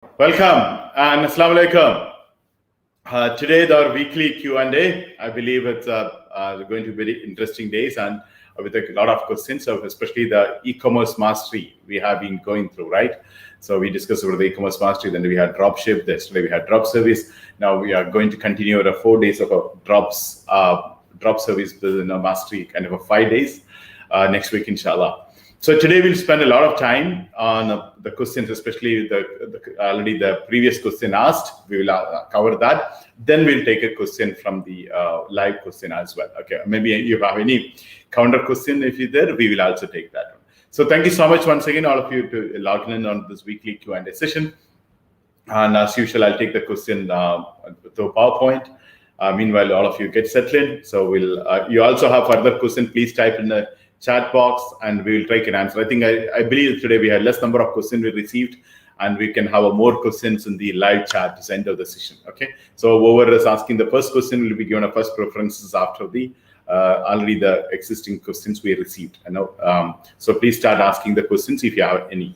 Welcome and Assalamu alaikum. Today, our weekly Q&A. I believe it's going to be very interesting days and with a lot of questions, especially the e-commerce mastery we have been going through, right? So we discussed about the e-commerce mastery, then we had dropship, yesterday we had drop service. Now we are going to continue the 4 days of a drop service mastery, kind of a 5 days next week, inshallah. So today we'll spend a lot of time on the questions, especially already the previous question asked. We will cover that. Then we'll take a question from the live question as well. Okay, maybe you have any counter question if you're there, we will also take that one. So thank you so much once again, all of you, to log in on this weekly Q&A session. And as usual, I'll take the question through PowerPoint. Meanwhile, all of you get settled in. So you also have further question, please type in the chat box and we will try and answer. I believe today we had less number of questions we received and we can have more questions in the live chat to end of the session. Okay, so whoever is asking the first question will be given a first preferences after the already the existing questions we received. So please start asking the questions if you have any.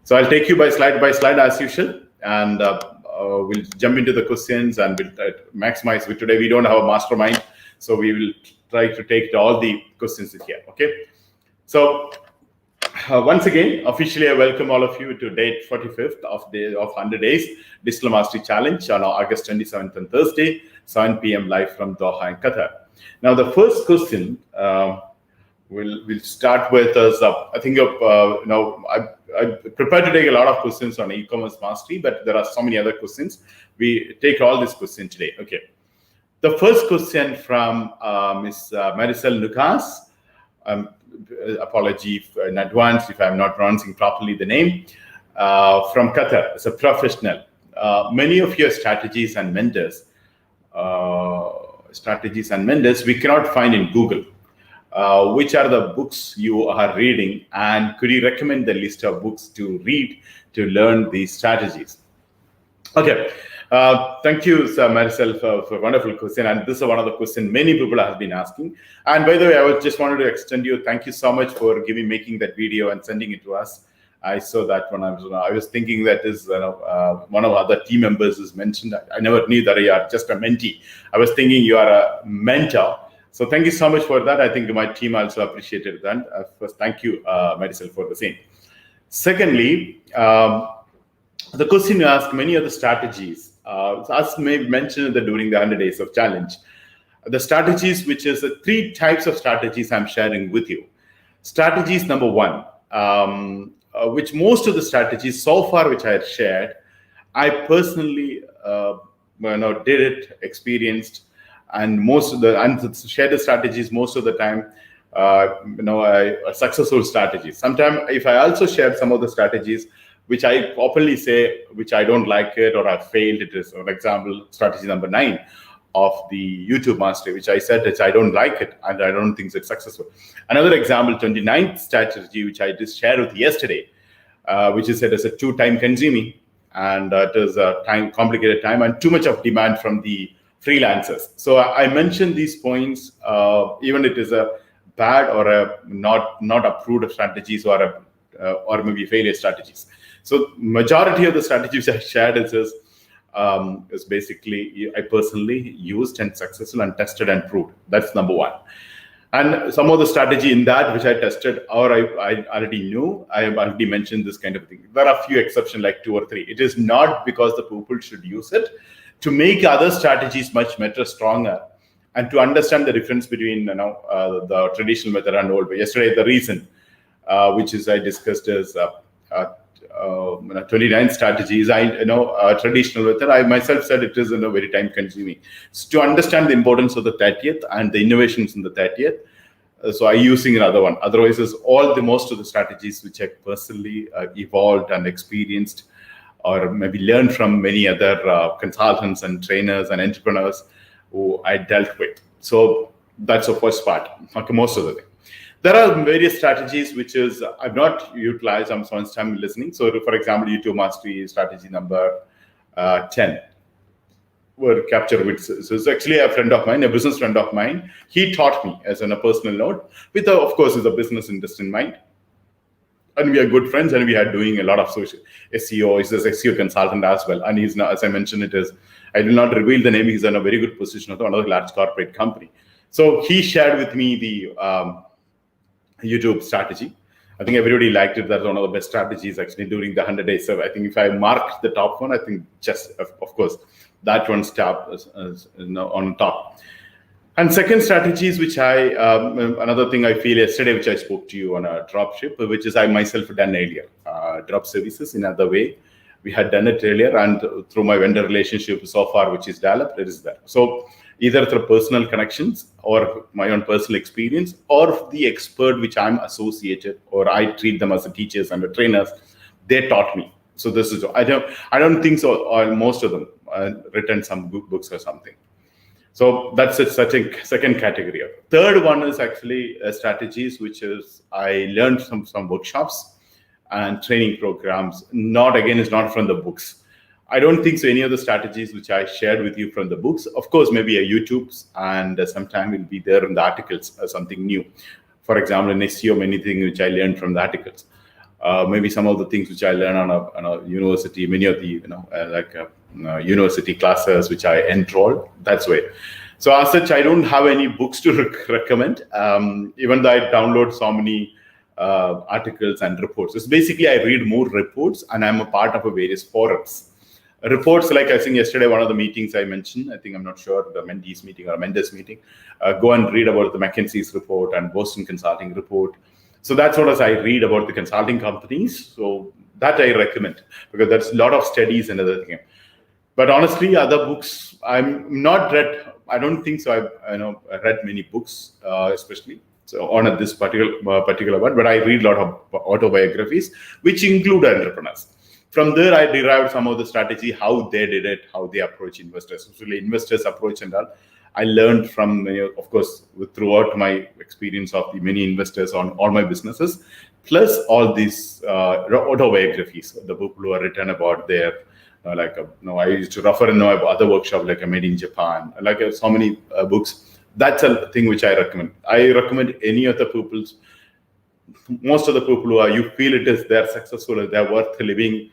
So I'll take you by slide as usual, and we'll jump into the questions and we'll maximize. Today we don't have a mastermind, so we will try to take all the questions here. Okay, so once again, officially I welcome all of you to date 45th of 100 days Digital Mastery Challenge on August 27th and Thursday, 7 p.m. live from Doha in Qatar. Now the first question we'll start with is I prepared to take a lot of questions on e-commerce mastery, but there are so many other questions. We take all these questions today. Okay. The first question from Ms. Maricel Lucas. Apology in advance if I'm not pronouncing properly the name. From Qatar, as a professional. Many of your strategies and mentors we cannot find in Google. Which are the books you are reading, and could you recommend the list of books to read to learn these strategies? Okay. Thank you, Sir Maricel, for a wonderful question. And this is one of the questions many people have been asking. And by the way, I just wanted to extend you, thank you so much for making that video and sending it to us. I saw that when I was thinking that is one of other team members is mentioned. I never knew that you are just a mentee. I was thinking you are a mentor. So thank you so much for that. I think my team also appreciated that. First, thank you, Maricel, for the same. Secondly, the question you asked, many of the strategies, as may mentioned during the 100 days of challenge, the strategies, which is 3 types of strategies I'm sharing with you. Strategies number 1, which most of the strategies so far which I had shared, I personally did it, experienced, and shared the strategies most of the time, successful strategies. Sometimes if I also share some of the strategies which I openly say, which I don't like it or I failed, it is, for example, strategy number 9 of the YouTube mastery, which I said that I don't like it and I don't think it's successful. Another example, 29th strategy, which I just shared with yesterday, which is said as a too time consuming, and it is a complicated time and too much of demand from the freelancers. So I mentioned these points, even it is a bad or a not approved strategies or maybe failure strategies. So majority of the strategies I shared is basically I personally used and successful and tested and proved. That's number 1. And some of the strategy in that which I tested or I already knew, I have already mentioned this kind of thing. There are a few exceptions, like 2 or 3. It is not because the people should use it to make other strategies much better, stronger, and to understand the difference between the traditional method and old way. Yesterday, the reason which is I discussed is 29 strategies. Traditional method. I myself said it is very time consuming. So to understand the importance of the 30th and the innovations in the 30th, so I using another one. Otherwise, is most of the strategies which I personally evolved and experienced, or maybe learned from many other consultants and trainers and entrepreneurs who I dealt with. So that's the first part. Okay, most of the thing. There are various strategies which is I've not utilized. I'm listening. So, for example, YouTube Mastery strategy number 10 were captured with. So it's actually a friend of mine, a business friend of mine. He taught me as on a personal note, with of course is a business interest in mind. and we are good friends, and we are doing a lot of social SEO. He's an SEO consultant as well, and he's now, as I mentioned, I will not reveal the name. He's in a very good position of another large corporate company. So he shared with me the YouTube strategy. I think everybody liked it. That's one of the best strategies actually during the 100 days. So I think if I marked the top one, I think just of course that one's top on top. And second strategies, which another thing I feel yesterday, which I spoke to you on a dropship, which is I myself done earlier, drop services in other way. We had done it earlier, and through my vendor relationship so far, which is developed, it is there. So either through personal connections or my own personal experience, or the expert which I'm associated, or I treat them as teachers and trainers, they taught me. So this is, I don't think so, or most of them written some books or something. So that's a second category. Third one is actually strategies, which is I learned some workshops and training programs. It's not from the books. I don't think so any of the strategies which I shared with you from the books. Of course, maybe a YouTube's, and sometime will be there in the articles, something new. For example, in SEO, many things which I learned from the articles. Maybe some of the things which I learned on a university, many of the university classes which I enrolled. That's way. So as such, I don't have any books to recommend. Even though I download so many articles and reports. It's basically I read more reports, and I'm a part of various forums. Reports, like I think yesterday, one of the meetings I mentioned, I'm not sure, the mentees meeting or mentors meeting, go and read about the McKinsey's report and Boston Consulting report. So that's what I read about the consulting companies. So that I recommend, because there's a lot of studies and other things. But honestly, other books, I'm not read. I don't think so. I read many books, especially so on this particular one. But I read a lot of autobiographies, which include entrepreneurs. From there, I derived some of the strategy, how they did it, how they approach investors, especially investors approach and all. I learned from, of course, throughout my experience of the many investors on all my businesses, plus all these autobiographies, the people who are written about their, I used to refer in other workshops like I made in Japan, so many books. That's a thing which I recommend. I recommend any of the people's, most of the people who are, you feel it is they're successful, they're worth living,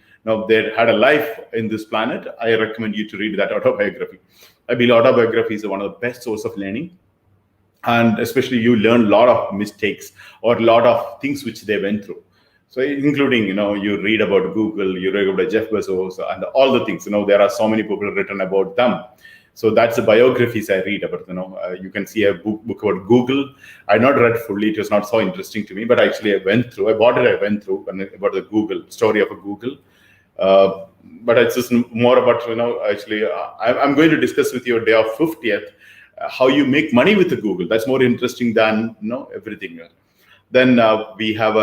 they had a life in this planet, I recommend you to read that autobiography. I believe autobiography is one of the best source of learning, and especially you learn a lot of mistakes or a lot of things which they went through. So including, you read about Google, you read about Jeff Bezos and all the things, there are so many people written about them. So that's the biographies I read about, you can see a book about Google. I not read fully, it was not so interesting to me, but actually I went through about the Google, story of a Google. But it's just more about, actually, I'm going to discuss with you day of 50th, how you make money with the Google. That's more interesting than, everything. Then we have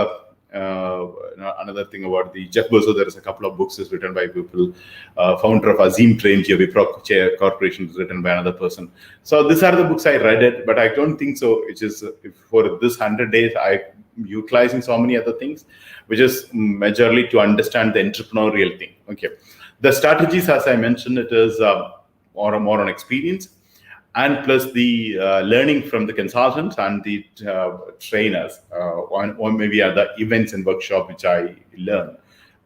another thing about the Jeff Bezos. There is a couple of books is written by people. Founder of Azim Train Wipro Corporation is written by another person. So these are the books I read it, but I don't think so. It is for this 100 days, I utilizing so many other things, which is majorly to understand the entrepreneurial thing. Okay, the strategies, as I mentioned, it is more on experience, and plus the learning from the consultants and the trainers, or maybe other events and workshops which I learn.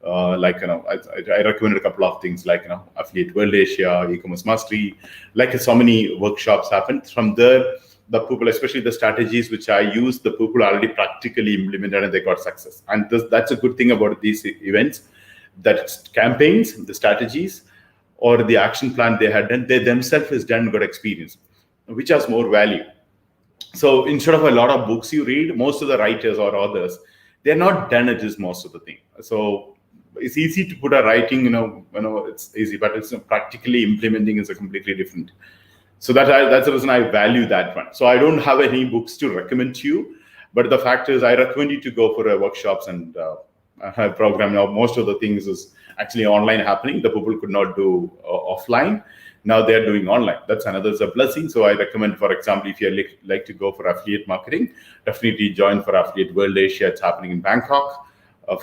I recommend a couple of things like Affiliate World Asia, E-commerce Mastery, so many workshops happen. From there, the people, especially the strategies which I use, the people already practically implemented and they got success. And that's a good thing about these events, that campaigns, the strategies, or the action plan they had done, they themselves has done good experience, which has more value. So instead of a lot of books you read, most of the writers or authors, they're not done it is most of the thing. So it's easy to put a writing, it's easy, but it's practically implementing is a completely different. So that's the reason I value that one. So I don't have any books to recommend to you, but the fact is I recommend you to go for workshops and program. Now, most of the things is actually online happening. The people could not do offline. Now they're doing online. That's another blessing. So I recommend, for example, if you like to go for affiliate marketing, definitely join for Affiliate World Asia. It's happening in Bangkok.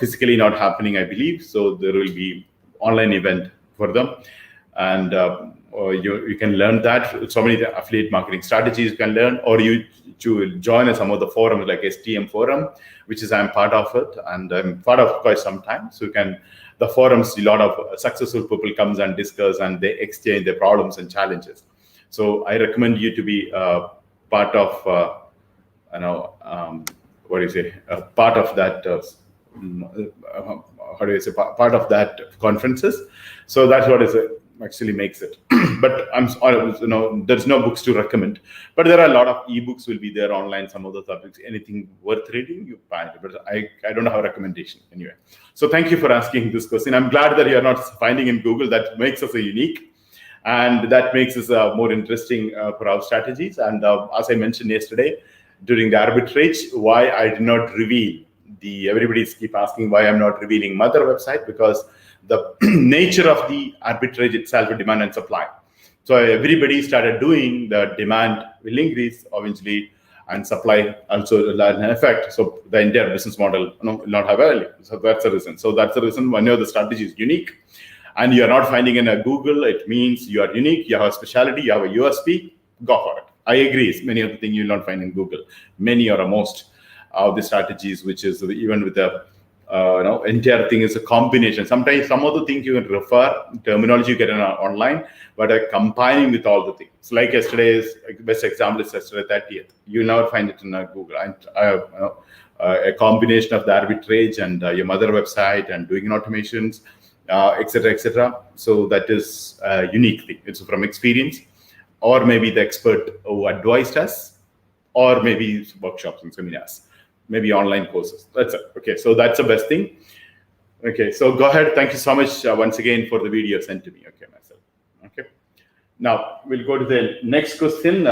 Physically not happening, I believe. So there will be online event for them. And or you can learn that. So many affiliate marketing strategies you can learn, or you to join some of the forums like STM forum, which is I'm part of it, and I'm part of quite some time. So you can, the forums, a lot of successful people comes and discuss, and they exchange their problems and challenges. So I recommend you to be part of, what do you say, part of that. How do you say, part of that conferences. So that's what is it actually makes it. But there's no books to recommend, but there are a lot of ebooks will be there online, some of the topics, anything worth reading you find, but I don't have a recommendation anyway. So thank you for asking this question. I'm glad that you're not finding in Google. That makes us a unique, and that makes us more interesting for our strategies. And as I mentioned yesterday during the arbitrage, why I did not reveal everybody keep asking why I'm not revealing mother website, because the nature of the arbitrage itself, demand and supply. So everybody started doing, the demand will increase eventually, and supply also will have an effect. So the entire business model will not have value. So that's the reason. So that's the reason when the strategy is unique, and you're not finding in a Google, it means you are unique, you have a specialty, you have a USP, go for it. I agree. Many of the things you'll not find in Google. Many or most of the strategies, which is even with the entire thing is a combination. Sometimes some of the things you can refer terminology you get online, but combining with all the things. So like yesterday's best example is yesterday 30th. You never find it in Google. And a combination of the arbitrage and your mother website and doing automations, etc., etc. So that is a unique thing. It's from experience, or maybe the expert who advised us, or maybe workshops and seminars, maybe online courses. That's it. Okay, so that's the best thing. Okay, so go ahead. Thank you so much once again for the video sent to me. Okay, myself. Okay, now we'll go to the next question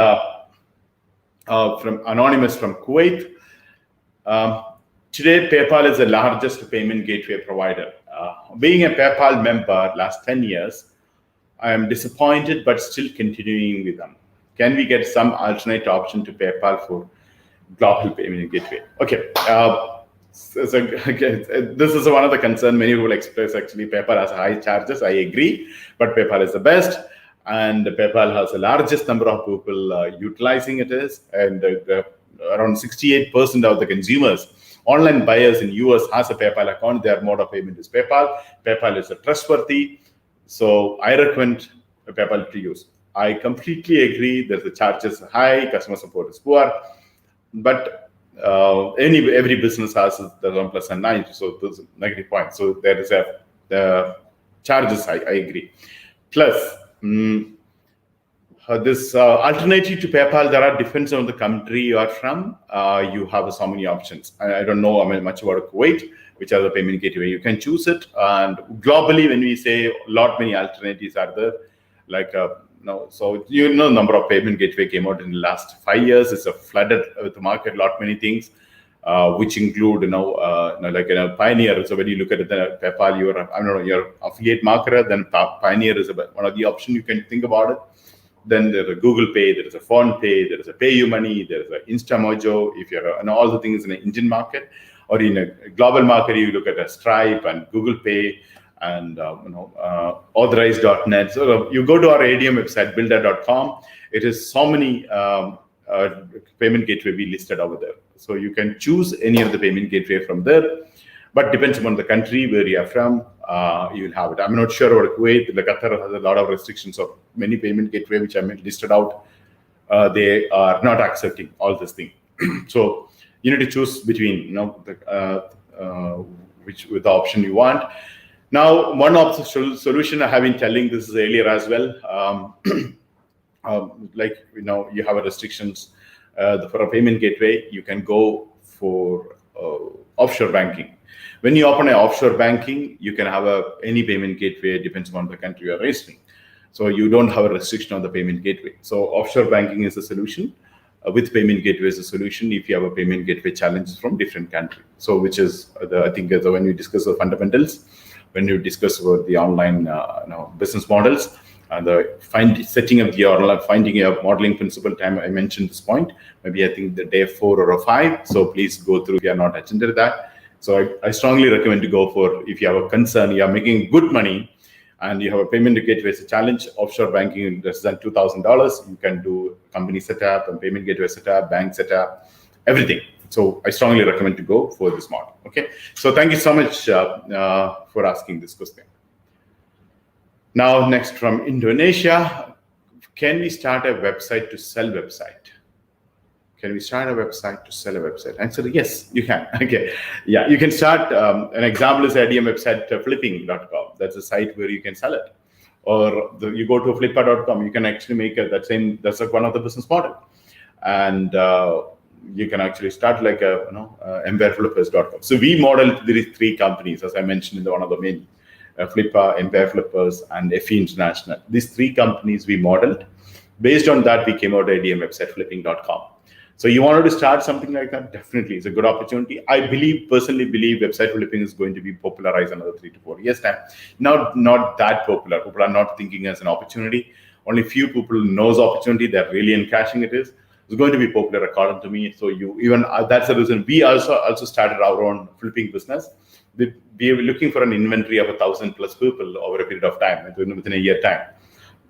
from Anonymous from Kuwait. Today, PayPal is the largest payment gateway provider. Being a PayPal member last 10 years, I am disappointed but still continuing with them. Can we get some alternate option to PayPal for global payment gateway? Okay. So, this is one of the concerns many people express. Actually, PayPal has high charges. I agree, but PayPal is the best, and PayPal has the largest number of people utilizing it is, and around 68% of the consumers, online buyers in US has a PayPal account. Their mode of payment is PayPal. PayPal is a trustworthy, so I recommend PayPal to use. I completely agree that the charges are high, customer support is poor, but every business has the 1 plus and 9, so there's a negative point. So there is the charges, I agree. Plus, this alternative to PayPal, there are depends on the country you are from. You have so many options. I don't know much about Kuwait, which are the payment gateway. You can choose it. And globally, when we say many alternatives are there, like so number of payment gateway came out in the last 5 years. It's a flooded with the market, many things, which include Pioneer. So when you look at the PayPal, you're affiliate marketer, then Pioneer is one of the options you can think about it. Then there's a Google Pay, there is a Phone Pay, there is a PayUmoney, there is a InstaMojo. If you're all the things in an Indian market, or in a global market, you look at a Stripe and Google Pay and Authorize.net. So you go to our ADM website, builder.com. It is so many payment gateway we listed over there. So you can choose any of the payment gateway from there, but depends upon the country where you are from, you'll have it. I'm not sure about Kuwait. Qatar has a lot of restrictions of many payment gateway, which I listed out. They are not accepting all this thing. So you need to choose between, which with the option you want. Now, one of the solution I have been telling this is earlier as well. You have a restrictions for a payment gateway. You can go for offshore banking. When you open an offshore banking, you can have any payment gateway, depends on the country you are registering. So you don't have a restriction on the payment gateway. So offshore banking is a solution. With payment gateway is a solution if you have a payment gateway challenges from different countries. So which is, I think, when we discuss the fundamentals, when you discuss about the online business models, and setting up finding a modeling principle time, I mentioned this point, maybe I think the day 4 or 5. So please go through if you are not attended that. So I strongly recommend to go for, if you have a concern, you are making good money, and you have a payment gateway as a challenge, offshore banking less than $2,000, you can do company setup and payment gateway setup, bank setup, everything. So I strongly recommend to go for this model. Okay. So thank you so much for asking this question. Now, next from Indonesia, can we start a website to sell website? Can we start a website to sell a website? Answer, yes, you can. Okay. Yeah, you can start. An example is IDM website flipping.com. That's a site where you can sell it. Or you go to flippa.com, you can actually make it that's like one of the business model. And you can actually start like empireFlippers.com. So we modeled these three companies, as I mentioned in one of the main, Flippa, Empire Flippers, and FE International. These three companies we modeled. Based on that, we came out with IDM website flipping.com. So you wanted to start something like that? Definitely, it's a good opportunity. I personally believe website flipping is going to be popularized another 3 to 4 years time. Not that popular. People are not thinking as an opportunity. Only few people knows opportunity. They're really encashing it is. It's going to be popular according to me. So that's the reason we also started our own flipping business. We were looking for an inventory of 1,000+ people over a period of time, within a year time.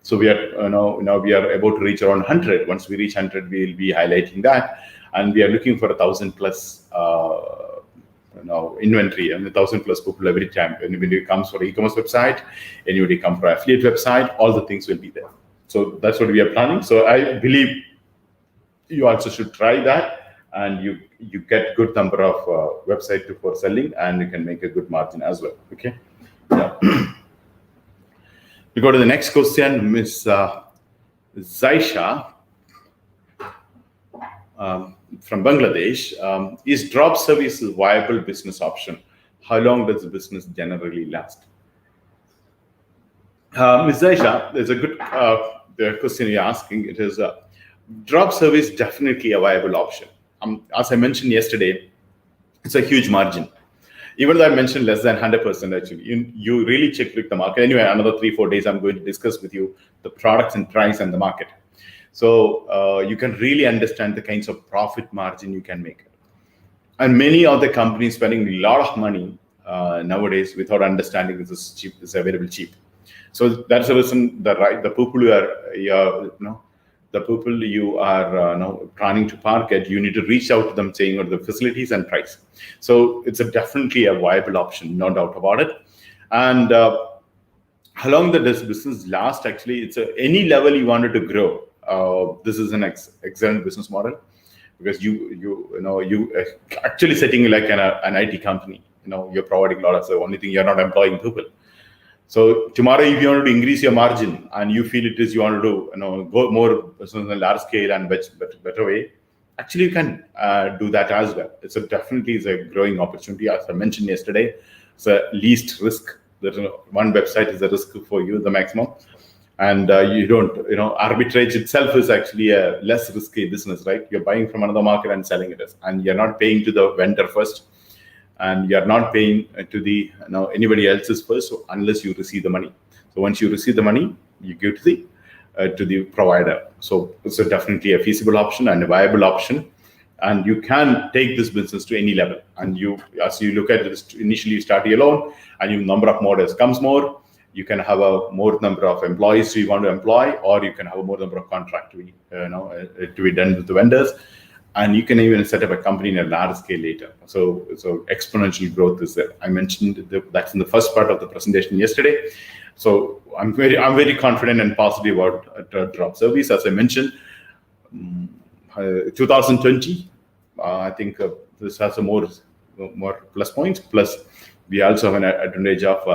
So we are now we are about to reach around 100. Once we reach 100, we will be highlighting that, and we are looking for 1,000+ inventory and 1,000+ people every time. Anybody comes for e-commerce website, anybody comes for affiliate website, all the things will be there. So that's what we are planning. So I believe you also should try that, and you get good number of website for selling, and you can make a good margin as well. Okay. Yeah. We go to the next question, Ms. Zaisha from Bangladesh. Is drop service a viable business option? How long does the business generally last? Ms. Zaisha, there's a good question you're asking. It is drop service definitely a viable option. As I mentioned yesterday, it's a huge margin. Even though I mentioned less than 100%, actually, you really check with the market. Anyway, another 3-4 days, I'm going to discuss with you the products and price and the market. So you can really understand the kinds of profit margin you can make. And many of the companies spending a lot of money nowadays without understanding this is cheap, is available cheap. So that's the reason the people who the people you are planning to market, you need to reach out to them saying what the facilities and price. So it's definitely a viable option, no doubt about it. And how long does business last? Actually, it's any level you wanted to grow. This is an excellent business model, because you actually setting like an IT company. You're providing a lot of the only thing, you're not employing people. So tomorrow, if you want to increase your margin and you feel you want to go more business on a large scale and better way, actually you can do that as well. It's definitely is a growing opportunity. As I mentioned yesterday, it's a least risk. One website is a risk for you, the maximum, and you don't arbitrage itself is actually a less risky business, right? You're buying from another market and selling it, and you're not paying to the vendor first. And you're not paying to the anybody else's first, so unless you receive the money. So once you receive the money, you give to the provider. So it's definitely a feasible option and a viable option, and you can take this business to any level. And as you look at it, initially you start alone, and your number of models comes more. You can have a more number of employees you want to employ, or you can have a more number of contract to be done with the vendors. And you can even set up a company in a large scale later. So exponential growth is there. I mentioned that's in the first part of the presentation yesterday. So I'm very confident and positive about drop service. As I mentioned, 2020, I think this has a more plus points. Plus, we also have an advantage of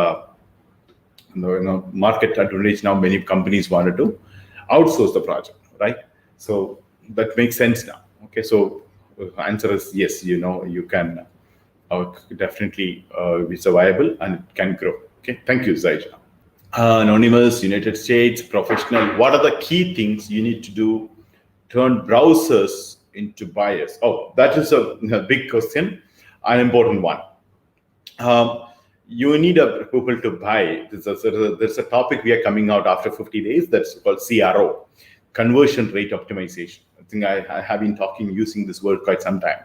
market advantage. Now many companies wanted to outsource the project, right? So that makes sense now. Okay, so answer is yes. You can definitely be survivable and it can grow. Okay, thank you, Zaija. Anonymous, United States, professional. What are the key things you need to do? Turn browsers into buyers. Oh, that is a big question, an important one. You need people to buy. There's a topic we are coming out after 50 days that's called CRO, conversion rate optimization. I think I have been using this word quite some time.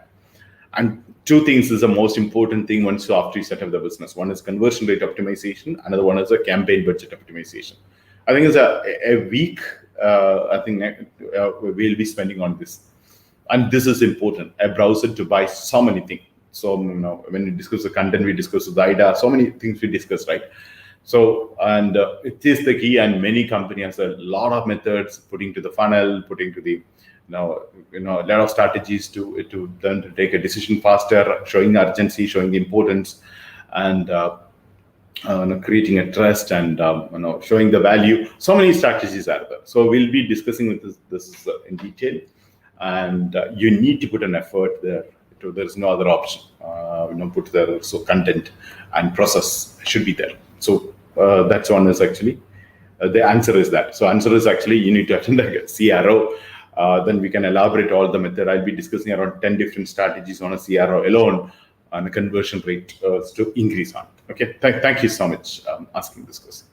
And two things is the most important thing once after you set up the business. One is conversion rate optimization. Another one is a campaign budget optimization. I think it's a week. I think we'll be spending on this, and this is important. A browser to buy so many things. So when we discuss the content, we discuss the IDA. So many things we discuss, right? So it is the key, and many companies have a lot of methods putting to the funnel, putting to the a lot of strategies to then to take a decision faster, showing urgency, showing the importance, and creating a trust, and showing the value. So many strategies are there. So we'll be discussing with this in detail, and you need to put an effort there. There's no other option. Put there. So content and process should be there. So that's one is actually the answer is that. So answer is actually you need to attend a CRO. Then we can elaborate all the method. I'll be discussing around 10 different strategies on a CRO alone on a conversion rate to increase on. Okay, thank you so much asking this question.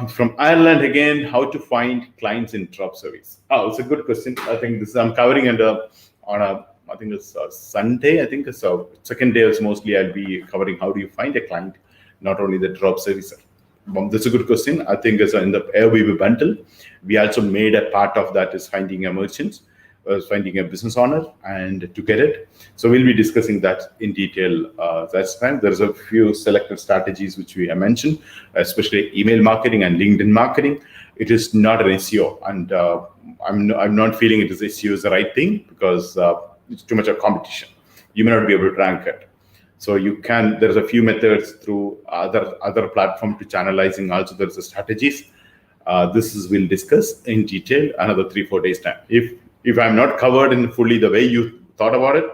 From Ireland again, how to find clients in drop service? Oh, it's a good question. I think this I'm covering I think it's Sunday. I think it's second day is mostly I'll be covering how do you find a client, not only the drop service. That's a good question. I think it's in the Airbnb bundle. We also made a part of that is finding a merchant, finding a business owner, and to get it. So we'll be discussing that in detail. That's fine. There's a few selected strategies which we have mentioned, especially email marketing and LinkedIn marketing. It is not an SEO, and I'm not feeling it is SEO is the right thing because it's too much of competition. You may not be able to rank it. So there's a few methods through other platform to channelizing. Also, there's a strategies. We'll discuss in detail another 3-4 days time. If I'm not covered in fully the way you thought about it,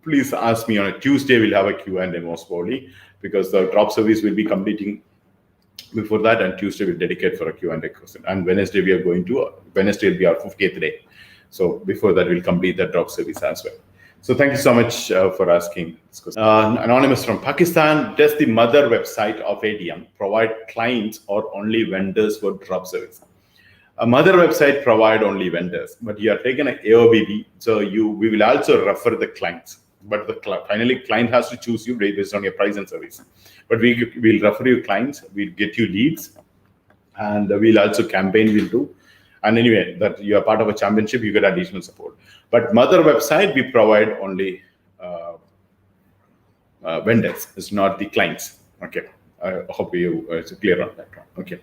please ask me on a Tuesday. We'll have a Q&A most probably because the drop service will be completing before that, and Tuesday we'll dedicate for a Q&A question. And Wednesday Wednesday will be our 50th day. So before that, we'll complete the drop service as well. So thank you so much for asking this question. Anonymous from Pakistan, does the mother website of ADM provide clients or only vendors for drop service? A mother website provide only vendors, but you are taking an AOBB, so we will also refer the clients. But finally, client has to choose you based on your price and service. But we'll refer you clients, we'll get you leads, and we'll also campaign we'll do. And anyway, that you are part of a championship, you get additional support. But mother website, we provide only vendors. It's not the clients. Okay. I hope you it's clear on that one. Okay.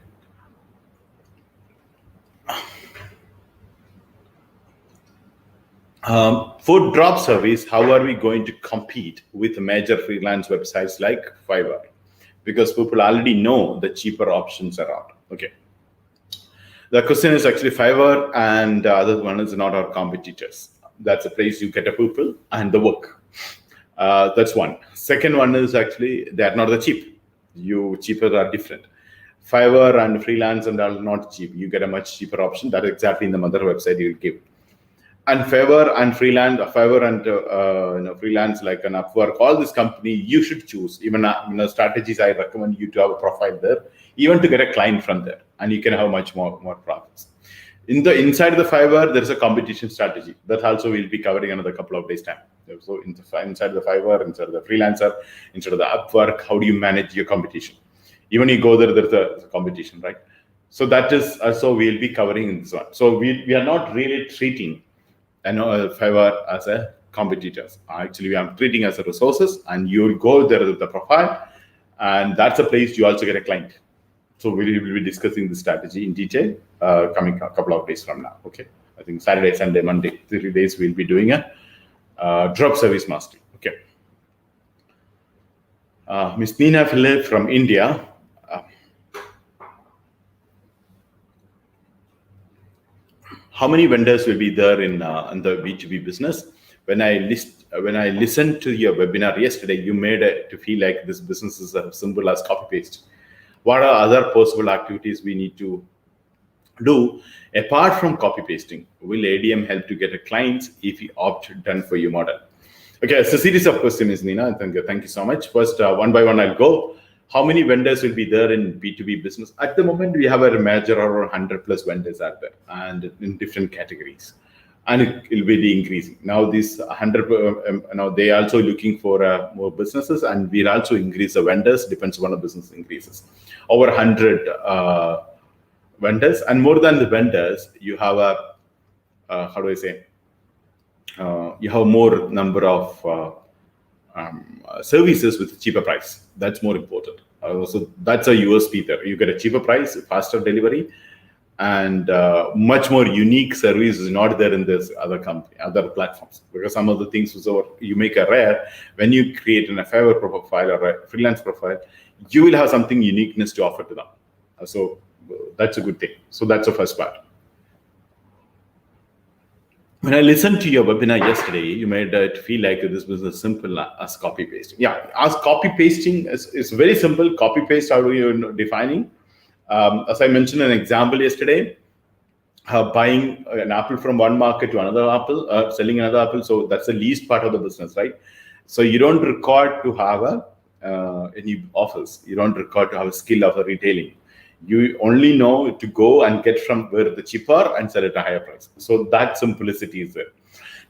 For drop service, how are we going to compete with major freelance websites like Fiverr? Because people already know the cheaper options are out. Okay. The question is actually Fiverr and the other one is not our competitors. That's a place you get a people and the work. That's one. Second one is actually they are not the cheap. Cheaper are different. Fiverr and freelance and are not cheap. You get a much cheaper option. That is exactly in the mother website you will give. And Fiverr and freelance like an Upwork, all this company you should choose. Even strategies I recommend you to have a profile there, even to get a client from there, and you can have much more profits. Inside the Fiverr, there is a competition strategy that also we'll be covering another couple of days time. So inside the Fiverr, inside the Freelancer, inside of the Upwork, how do you manage your competition? Even you go there, there's a competition, right? So that is also we'll be covering in this one. So we are not really treating Fiverr as a competitors. Actually, we are treating as a resources, and you will go there with the profile, and that's a place you also get a client. So we will be discussing the strategy in detail coming a couple of days from now. Okay, I think Saturday, Sunday, Monday, 3 days we'll be doing a drop service mastery. Okay. Miss Nina Philip from India. How many vendors will be there in the B2B business? When I listened to your webinar yesterday, you made it to feel like this business is as simple as copy paste. What are other possible activities we need to do apart from copy pasting? Will ADM help to get a clients if you opt done for your model? Okay, it's a series of questions, Nina. Thank you so much. First, one by one, I'll go. How many vendors will be there in B2B business? At the moment, we have a major around 100 plus vendors out there and in different categories. and it will be increasing. Now these 100, now they also looking for more businesses, and we'll also increase the vendors. Depends on the business increases. Over 100 vendors, and more than the vendors, you have a how do I say? You have more number of services with a cheaper price. That's more important. So that's a USP there. You get a cheaper price, faster delivery, and much more unique service is not there in this other company, other platforms. Because some of the things you make a rare, when you create a Fiverr profile or a freelance profile, you will have something uniqueness to offer to them. So that's a good thing. So that's the first part. When I listened to your webinar yesterday, you made it feel like this was as simple as copy pasting. Yeah, as copy pasting is very simple. Copy paste, how do you defining? As I mentioned an example yesterday, buying an apple from one market to another apple, selling another apple. So that's the least part of the business, right? So you don't require to have any offers. You don't require to have a skill of retailing. You only know to go and get from where the cheaper and sell it at a higher price. So that simplicity is there.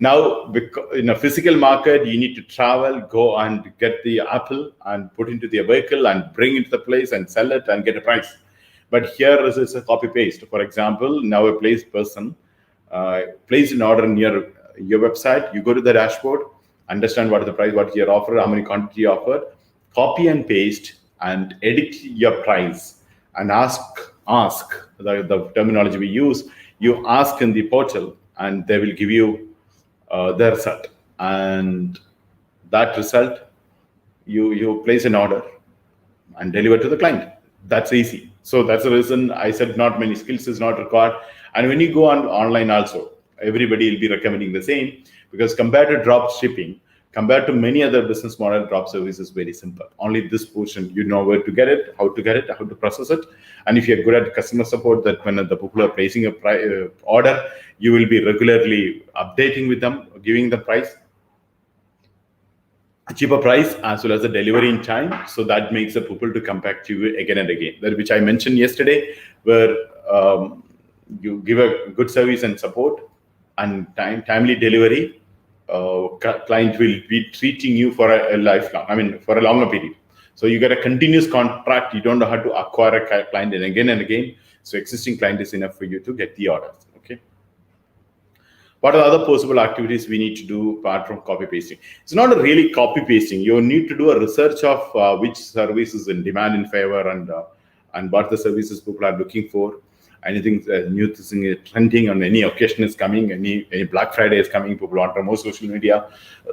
Now, in a physical market, you need to travel, go and get the apple and put into the vehicle and bring it to the place and sell it and get a price. But here is a copy paste. For example, now a person place an order near your website. You go to the dashboard, understand what is the price, what your offer, how many quantity you offer, copy and paste and edit your price. And ask the terminology we use. You ask in the portal, and they will give you the result. And that result, you place an order and deliver to the client. That's easy. So that's the reason I said not many skills is not required. And when you go on online also, everybody will be recommending the same, because compared to drop shipping, compared to many other business model, drop service is very simple. Only this portion, you know where to get it, how to process it. And if you're good at customer support, that when the people are placing a order, you will be regularly updating with them, giving the price, a cheaper price, as well as the delivery in time. So that makes the people to come back to you again and again. That which I mentioned yesterday, where you give a good service and support and timely delivery. Client will be treating you for a lifelong, for a longer period. So you get a continuous contract. You don't know how to acquire a client again and again. So existing client is enough for you to get the orders. Okay. What are the other possible activities we need to do apart from copy pasting? It's not a really copy pasting. You need to do a research of which service is in demand in Fiverr and what the services people are looking for. Anything new thing trending on any occasion is coming, any Black Friday is coming, people want to more social media.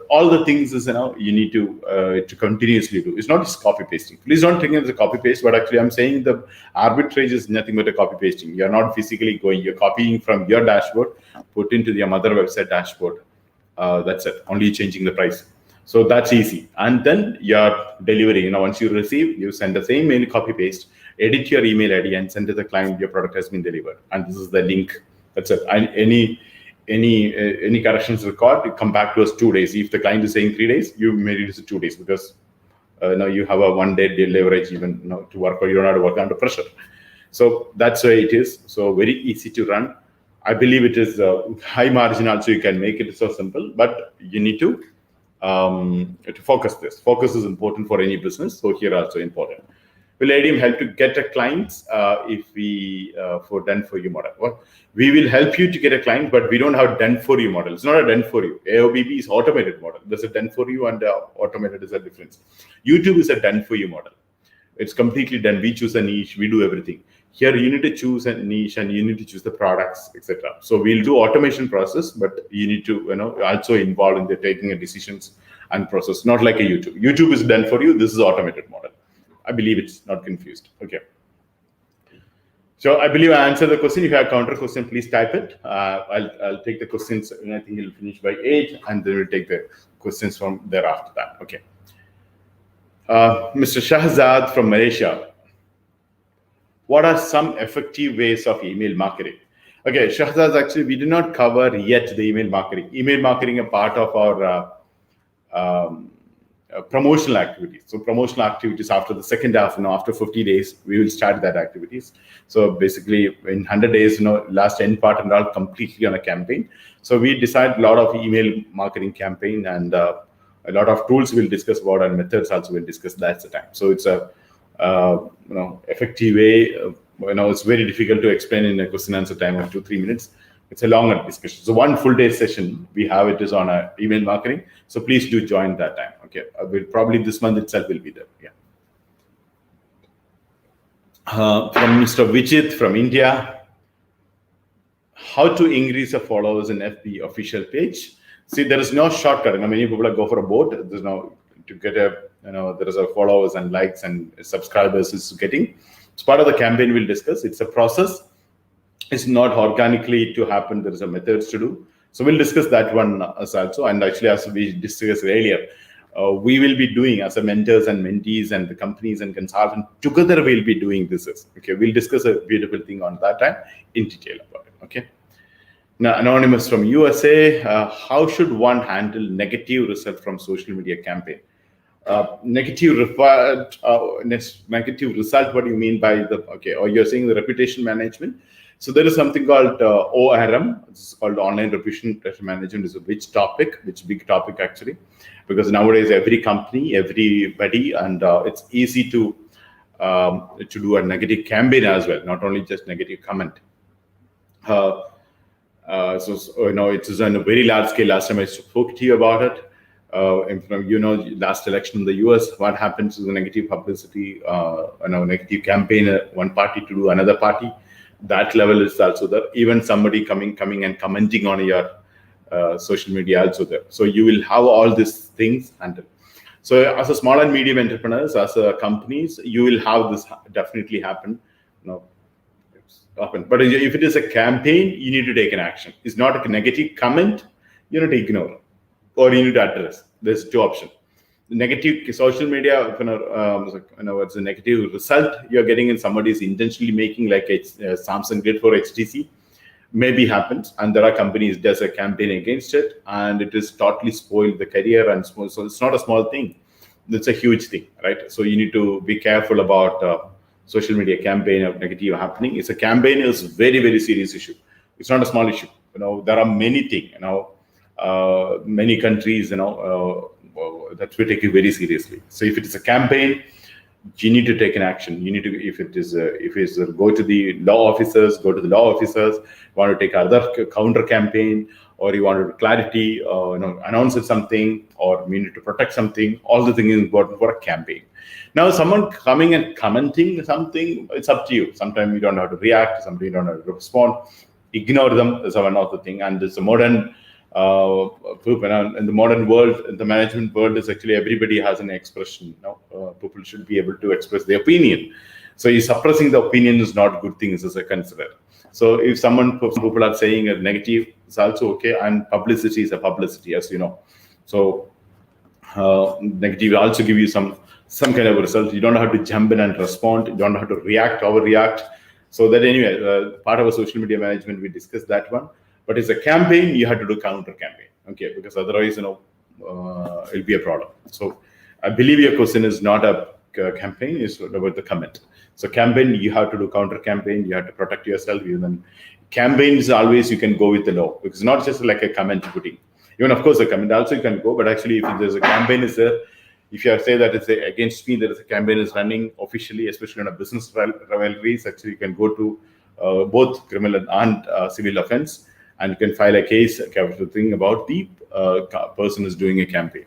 All the things is you need to continuously do. It's not just copy pasting. Please don't think it's a copy paste, but actually I'm saying the arbitrage is nothing but a copy pasting. You're not physically going, you're copying from your dashboard, put into the mother website dashboard. That's it. Only changing the price. So that's easy. And then you're delivering. Once you receive, you send the same mail, copy paste, edit your email ID and send to the client your product has been delivered. And this is the link. That's it. And any corrections required, you come back to us 2 days. If the client is saying 3 days, you may reduce it 2 days, because now you have a 1 day leverage even to work, or you don't have to work under pressure. So that's why it is. So very easy to run. I believe it is high margin also. You can make it so simple, but you need to focus this. Focus is important for any business. So here also important. Will ADM help to get a client if we for done for you model? Well, we will help you to get a client, but we don't have done for you model. It's not a done for you. AOBB is automated model. There's a done for you and automated is a difference. YouTube is a done for you model. It's completely done. We choose a niche. We do everything. Here you need to choose a niche and you need to choose the products, etc. So we'll do automation process, but you need to also involve in the taking of decisions and process. Not like a YouTube. YouTube is done for you. This is automated model. I believe it's not confused. Okay. So I believe I answered the question. If you have a counter question, please type it. I'll take the questions, and I think it'll finish by 8, and then we'll take the questions from there after that. Okay. Mr. Shahzad from Malaysia. What are some effective ways of email marketing? Okay, Shahzad, actually, we did not cover yet the email marketing. Email marketing, a part of our promotional activities. So promotional activities after the second half, after 50 days, we will start that activities. So basically in 100 days, last end part and all completely on a campaign. So we decide a lot of email marketing campaign and a lot of tools we'll discuss about, and methods also we'll discuss. That's the time. So it's a effective way. It's very difficult to explain in a question answer time of 2-3 minutes. It's a longer discussion. So one full day session we have, it is on email marketing. So please do join that time. Okay, will probably this month itself will be there. Yeah. From Mr. Vijit from India, how to increase the followers in FB official page? See, there is no shortcut. Many people go for a boat. There's no to get there is a followers and likes and subscribers is getting. It's part of the campaign we'll discuss. It's a process. It's not organically to happen. There is a methods to do. So we'll discuss that one also. And actually, as we discussed earlier, we will be doing as a mentors and mentees and the companies and consultants together. We'll be doing this. Okay, we'll discuss a beautiful thing on that time in detail about it. Okay. Now, anonymous from USA, how should one handle negative result from social media campaign? Negative result. What do you mean by or you're saying the reputation management? So there is something called ORM. It's called online reputation management. Is a big topic actually, because nowadays every company, everybody, and it's easy to do a negative campaign as well, not only just negative comment. So it is on a very large scale. Last time I spoke to you about it. And from last election in the US, what happens is the negative publicity, negative campaign, one party to do another party. That level is also there. Even somebody coming and commenting on your social media also there. So you will have all these things handled. So as a small and medium entrepreneurs, as a companies, you will have this definitely happen. But if it is a campaign, you need to take an action. It's not a negative comment. You need to ignore or you need to address. There's two options. Negative social media, it's a negative result you're getting, and somebody is intentionally making like Samsung did for HTC, maybe happens, and there are companies does a campaign against it, and it is totally spoiled the career, and so it's not a small thing. It's a huge thing, right? So you need to be careful about social media campaign of negative happening. It's a campaign is very, very serious issue. It's not a small issue. There are many things. Many countries, that we take it very seriously. So if it is a campaign, you need to take an action. You need to, if it's go to the law officers. Want to take other counter campaign, or you want clarity, announce something, or you need to protect something. All the things is important for a campaign. Now, someone coming and commenting something, it's up to you. Sometimes you don't know how to react. Sometimes you don't know how to respond. Ignore them is one of the thing. And it's a modern. In the modern world, in the management world, is actually everybody has an expression. People should be able to express their opinion. So suppressing the opinion is not a good thing, as I consider. So if some people are saying a negative, it's also okay. And publicity is a publicity, as you know. So negative will also give you some kind of a result. You don't know how to jump in and respond. You don't know how to overreact. So that anyway, part of our social media management, we discussed that one. But it's a campaign, you have to do counter campaign, okay? Because otherwise, it'll be a problem. So I believe your question is not a campaign, it's about the comment. So campaign, you have to do counter campaign, you have to protect yourself. Even campaigns, always you can go with the law. It's not just like a comment putting. Even of course, a comment also you can go, but actually if there's a campaign is there, if you say that it's against me, there is a campaign is running officially, especially on a business rivalries, actually you can go to both criminal and civil offense. And you can file a case, a capital thing about the person is doing a campaign.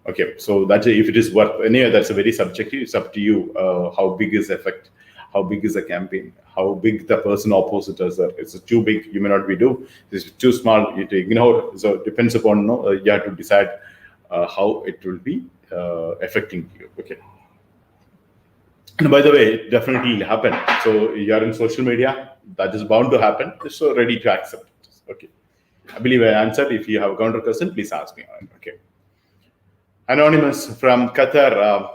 Okay, so that's if it is worth. Anyway, that's a very subjective. It's up to you. How big is the effect? How big is the campaign? How big the person opposite is? It's too big, you may not be do. It's too small, you to ignore. So it depends upon you have to decide how it will be affecting you. Okay. And by the way, it definitely will happen. So you are in social media, that is bound to happen. So ready to accept. Okay, I believe I answered. If you have a counter question, please ask me. Okay. Anonymous from Qatar,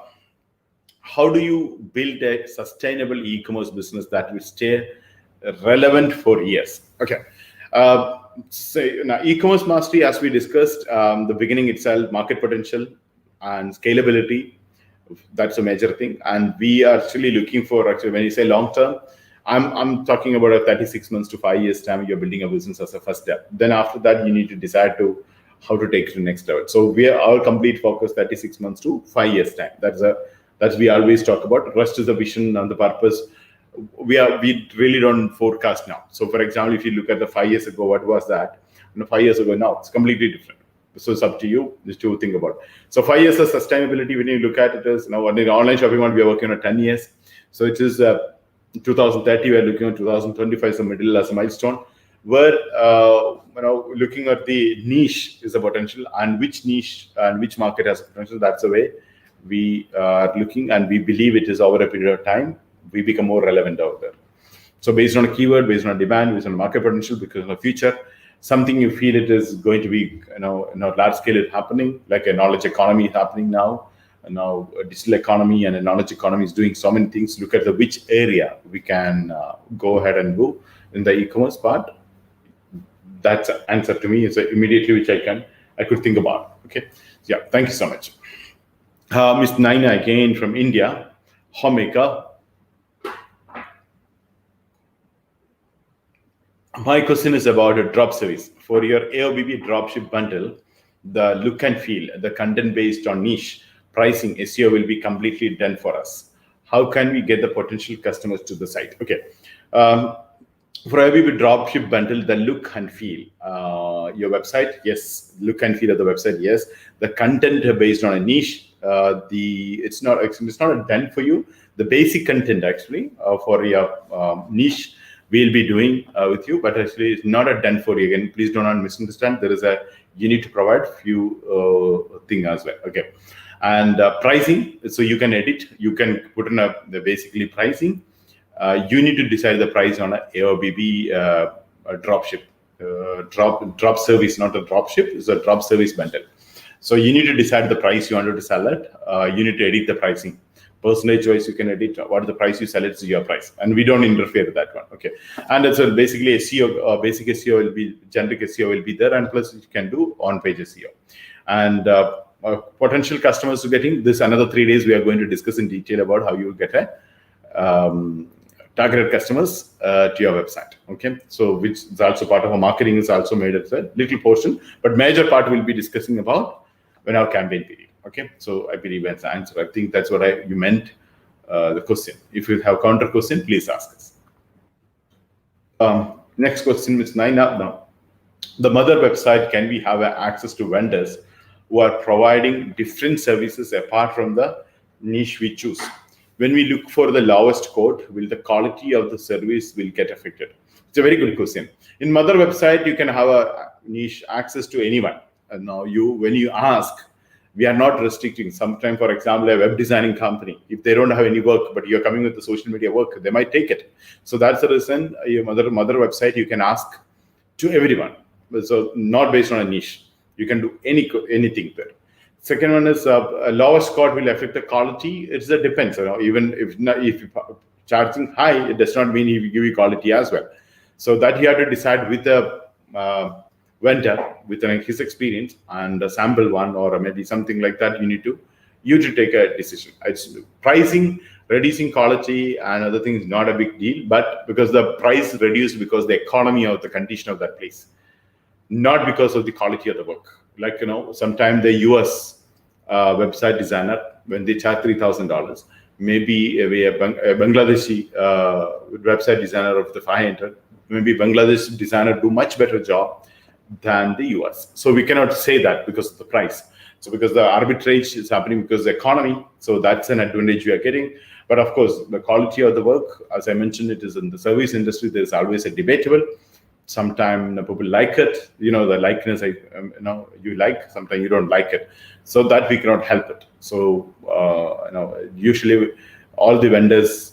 how do you build a sustainable e-commerce business that will stay relevant for years? Okay. So now e-commerce mastery, as we discussed, the beginning itself, market potential, and scalability. That's a major thing. And we are actually looking for, actually, when you say long term, I'm talking about a 36 months to 5 years time. You're building a business as a first step. Then after that, you need to decide to how to take it to the next level. So we are our complete focus 36 months to 5 years time. That's we always talk about. Rest is the vision and the purpose. We really don't forecast now. So for example, if you look at the 5 years ago, what was that? 5 years ago now, it's completely different. So it's up to you just to think about. So 5 years of sustainability, when you look at it, is now in the online shopping world, we are working on 10 years. So it is 2030, we are looking at 2025 as a middle as a milestone. Where looking at the niche is the potential, and which niche and which market has potential. That's the way we are looking, and we believe it is over a period of time we become more relevant out there. So based on a keyword, based on demand, based on market potential, because in the future, something you feel it is going to be, large scale is happening, like a knowledge economy is happening now. And now a digital economy and a knowledge economy is doing so many things. Look at which area we can go ahead and go in the e-commerce part. That's an answer to me. It's immediately which I could think about. Okay. Yeah. Thank you so much. Ms. Naina again from India, Homemaker. My question is about a drop service. For your AOBB dropship bundle, the look and feel, the content based on niche, pricing, SEO will be completely done for us. How can we get the potential customers to the site? Okay. For AOBB dropship bundle, the look and feel, your website, yes. Look and feel of the website, yes. The content based on a niche, it's not done for you. The basic content actually for your niche, we'll be doing with you, but actually it's not a done for you. Again, please do not misunderstand. You need to provide few thing as well. Okay, and pricing. So you can edit. You can put in the basically pricing. You need to decide the price on a AOBB dropship, drop service, not a dropship. It's a drop service bundle. So you need to decide the price you wanted to sell it. You need to edit the pricing. Percentage wise, you can edit what is the price you sell, it's your price, and we don't interfere with that one. Okay, and it's basically SEO, basic SEO will be, generic SEO will be there, and plus you can do on-page SEO. And potential customers to getting this another 3 days, we are going to discuss in detail about how you get a targeted customers to your website. Okay, so which is also part of our marketing, is also made as a little portion, but major part we'll be discussing about when our campaign period. Okay, so I believe that's the answer. I think that's what you meant, the question. If you have counter question, please ask us. Next question is 9 up now. The mother website, can we have access to vendors who are providing different services apart from the niche we choose? When we look for the lowest quote, will the quality of the service will get affected? It's a very good question. In mother website, you can have a niche access to anyone. And now when you ask, we are not restricting. Sometimes, for example, a web designing company, if they don't have any work, but you're coming with the social media work, they might take it. So that's the reason your mother website, you can ask to everyone. So not based on a niche. You can do anything there. Second one is a lowest quote will affect the quality. It depends. Even if you're charging high, it does not mean he will give you quality as well. So that you have to decide with the vendor with his experience and a sample one, or maybe something like that. You to take a decision. It's pricing, reducing quality, and other things not a big deal. But because the price reduced because the economy of the condition of that place, not because of the quality of the work. Like sometimes the US website designer, when they charge $3,000, maybe a Bangladeshi website designer of the 500, maybe Bangladesh designer do much better job than the US. So we cannot say that because of the price. So because the arbitrage is happening because of the economy, so that's an advantage we are getting. But of course, the quality of the work, as I mentioned, it is in the service industry, there's always a debatable. Sometimes people like it, the likeness, you like, sometimes you don't like it. So that we cannot help it. So, usually all the vendors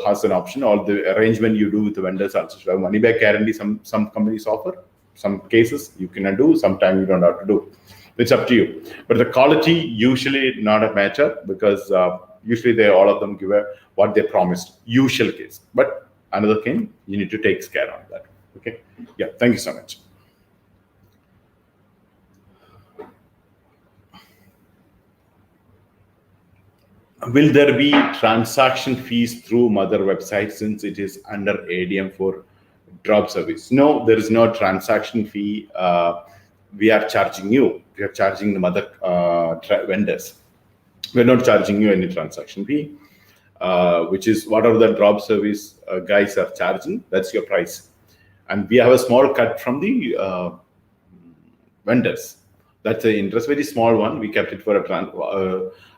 has an option. All the arrangement you do with the vendors also should have money back guarantee. Some companies offer. Some cases you can do, sometimes you don't have to do. It's up to you. But the quality usually not a matter, because usually all of them give what they promised, usual case. But another thing, you need to take care of that. Okay. Yeah. Thank you so much. Will there be transaction fees through mother website since it is under ADM for drop service? No, there is no transaction fee. We are charging you. We are charging the mother vendors. We're not charging you any transaction fee, which is whatever the drop service guys are charging. That's your price, and we have a small cut from the vendors. That's an interest, very small one. We kept it for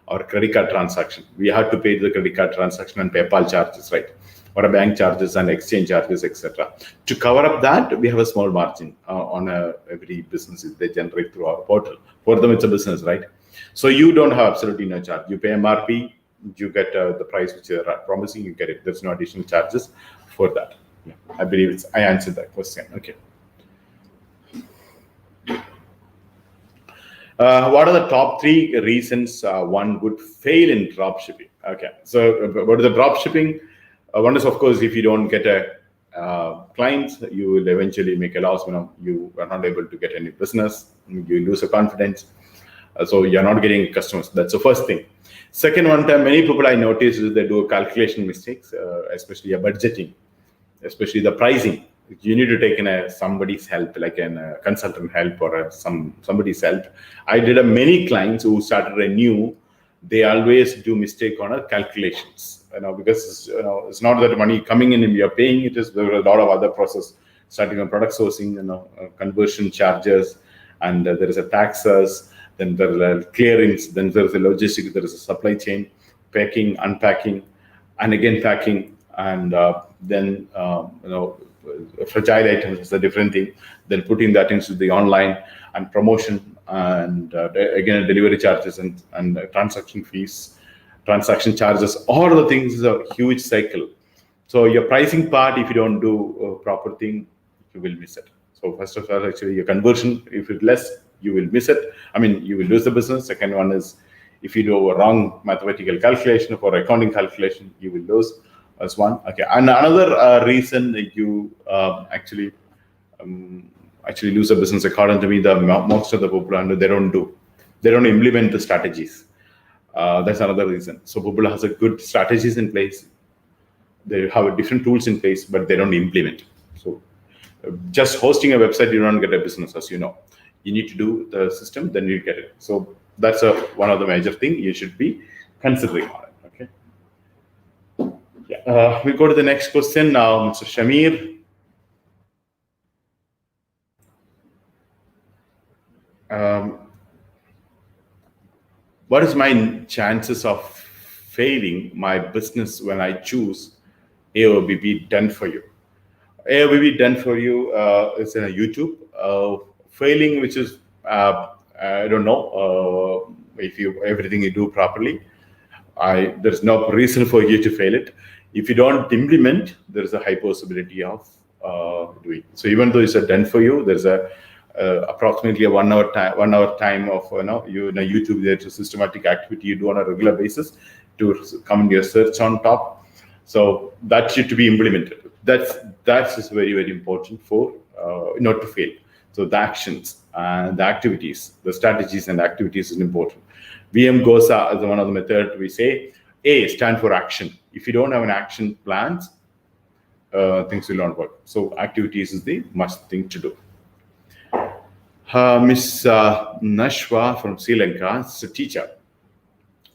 our credit card transaction. We had to pay the credit card transaction and PayPal charges, right? Or a bank charges and exchange charges, etc. To cover up that, we have a small margin on every business they generate through our portal. For them, it's a business, right? So you don't have absolutely no charge. You pay MRP, you get the price which they're promising, you get it. There's no additional charges for that. Yeah, I believe I answered that question. Okay. What are the top 3 reasons one would fail in drop shipping? Okay, so what is the drop shipping? One is, of course, if you don't get a client, you will eventually make a loss. You are not able to get any business. You lose your confidence. So you're not getting customers. That's the first thing. Second one, many people I notice is they do calculation mistakes, especially budgeting, especially the pricing. You need to take in somebody's help, like a consultant help or somebody's help. I did many clients who started anew. They always do mistake on calculations, because it's not that money coming in and you're paying. It is there are a lot of other process, starting on product sourcing, conversion charges, and there is a taxes. Then there is a clearance. Then there is a logistics. There is a supply chain, packing, unpacking, and again packing, and then fragile items is a different thing. Then putting that into the online and promotion, and again delivery charges and transaction fees, transaction charges. All the things is a huge cycle. So your pricing part, if you don't do a proper thing, you will miss it. So first of all, actually your conversion, if it's less, you will miss it. You will lose the business. Second one is if you do a wrong mathematical calculation or accounting calculation, you will lose. As one. Okay, and another reason that you actually lose a business, according to me, most of the people they don't implement the strategies. That's another reason. So people has a good strategies in place. They have different tools in place, but they don't implement. So just hosting a website, you don't get a business, as you know. You need to do the system, then you get it. So that's one of the major things you should be considering on it. Okay. We go to the next question now, Mr. Shamir. What is my chances of failing my business when I choose AOBB done for you? AOBB done for you is in a YouTube. Failing, which is I don't know if everything you do properly. There's no reason for you to fail it. If you don't implement, there is a high possibility of doing. So even though it's done for you, there's approximately a 1 hour time of YouTube. There's a systematic activity you do on a regular basis to come in your search on top. So that should be implemented. That's just very, very important for not to fail. So the actions and the activities, the strategies and activities is important. VM GOSA is one of the methods we say. A, stand for action. If you don't have an action plans, things will not work. So activities is the must thing to do. Miss Nashwa from Sri Lanka is a teacher.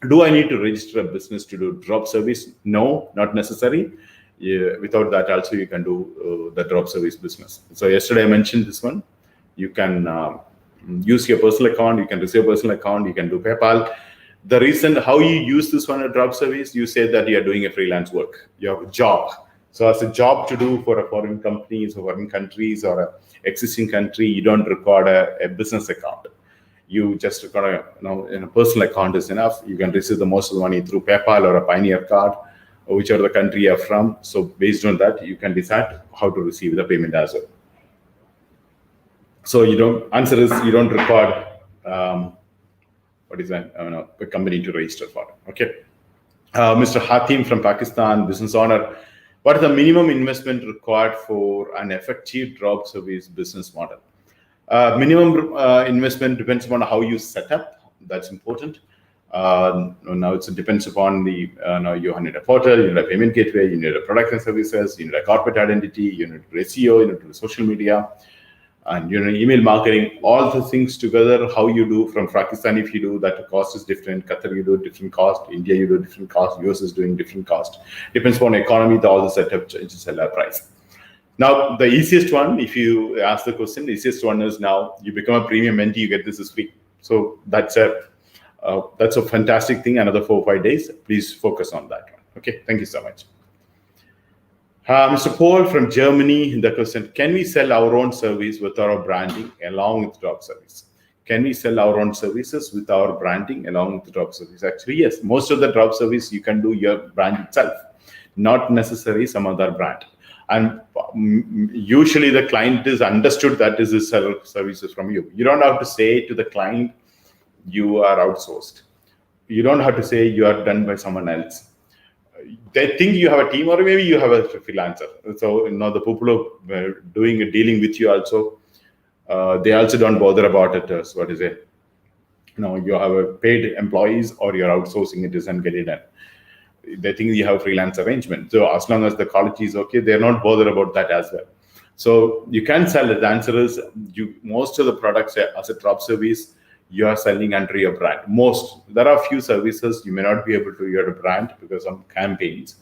Do I need to register a business to do drop service? No, not necessary. Without that also you can do the drop service business. So yesterday I mentioned this one. You can use your personal account, you can receive a personal account, you can do PayPal. The reason how you use this one, a drop service, you say that you are doing a freelance work. You have a job. So as a job to do for a foreign companies or foreign countries or a existing country, you don't require a business account. You just require in a personal account is enough. You can receive the most of the money through PayPal or a Pioneer card, or whichever the country you're from. So based on that, you can decide how to receive the payment as well. So you don't require a company to register for it. Okay. Mr. Hatim from Pakistan, business owner. What is the minimum investment required for an effective drop service business model? Minimum investment depends on how you set up. That's important. Now it depends upon the now you need a portal, you need a payment gateway, you need a product and services, you need a corporate identity, you need SEO, you need social media, and email marketing. All the things together, how you do from Pakistan, if you do that, the cost is different. Qatar, you do different cost. India, you do different cost. US is doing different cost. Depends upon economy. All the setup changes a price. Now, the easiest one, if you ask the question, the easiest one is now you become a premium mentee, you get this is free. So that's a fantastic thing. Another 4 or 5 days. Please focus on that one. Okay, thank you so much. Mr. Paul from Germany, the question: can we sell our own service with our branding along with drop service? Can we sell our own services with our branding along with the drop service? Actually, yes. Most of the drop service you can do your brand itself, not necessarily some other brand. And usually the client is understood that this is services from you. You don't have to say to the client you are outsourced. You don't have to say you are done by someone else. They think you have a team, or maybe you have a freelancer. So the people who are dealing with you also, they also don't bother about it. So what is it? You have a paid employees, or you're outsourcing it and get it done. They think you have a freelance arrangement. So as long as the quality is okay, they're not bothered about that as well. So you can sell it. The answer is most of the products as a drop service, you are selling under your brand. There are a few services you may not be able to use a brand because some campaigns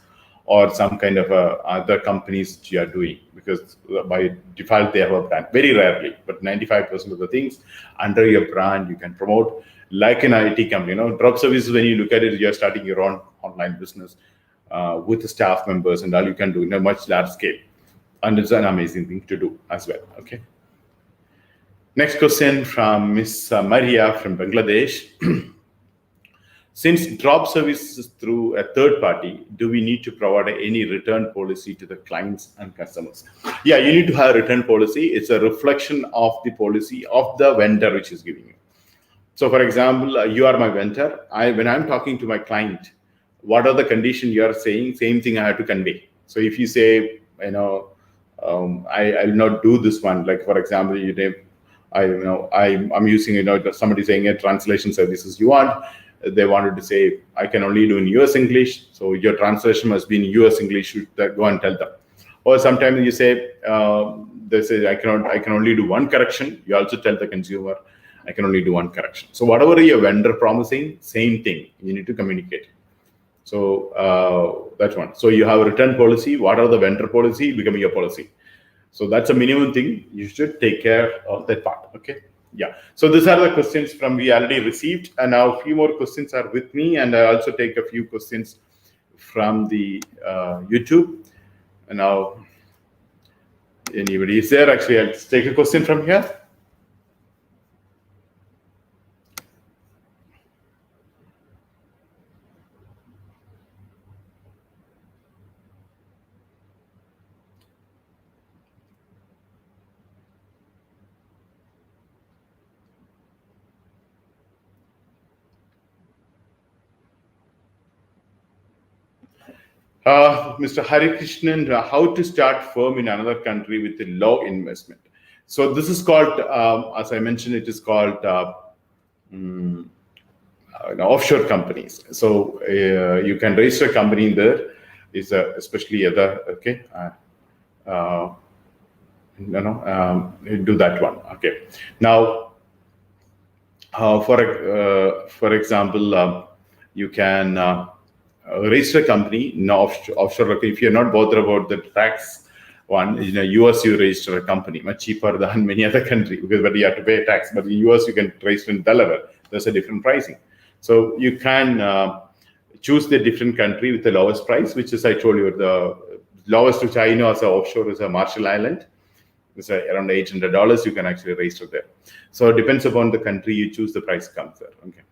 or some kind of other companies you are doing, because by default they have a brand. Very rarely, but 95% of the things under your brand you can promote, like an IT company. Drop services, when you look at it, you're starting your own online business with the staff members and all you can do in a much large scale. And it's an amazing thing to do as well. Okay. Next question from Miss Maria from Bangladesh. Since drop services through a third party, do we need to provide any return policy to the clients and customers? Yeah, you need to have a return policy. It's a reflection of the policy of the vendor which is giving you. So for example, you are my vendor. When I'm talking to my client, what are the conditions you are saying? Same thing I have to convey. So if you say, I will not do this one. Like for example, I'm using, somebody saying a translation services you want. They wanted to say, I can only do in US English. So your translation must be in US English. You go and tell them. Or sometimes you say, they say, I can only do one correction. You also tell the consumer, I can only do one correction. So whatever your vendor promising, same thing, you need to communicate. So that's one. So you have a return policy. What are the vendor policy becoming your policy? So that's a minimum thing. You should take care of that part. Okay. Yeah. So these are the questions we already received. And now a few more questions are with me. And I also take a few questions from the YouTube. And now anybody is there? Actually, I'll take a question from here. Mr. Hari Krishnan, how to start firm in another country with a low investment. So this is called, as I mentioned, it is called offshore companies. So you can register a company in there. Is especially other okay. Do that one. Okay. Now, for example, you can. Register a company in offshore. If you're not bothered about the tax one, in US you register a company much cheaper than many other countries but you have to pay tax. But in US you can register in Delaware. There's a different pricing. So you can choose the different country with the lowest price, which is I told you the lowest which I know as an offshore is a Marshall Island. It's around $800. You can actually register there. So it depends upon the country you choose. The price comes there. Okay.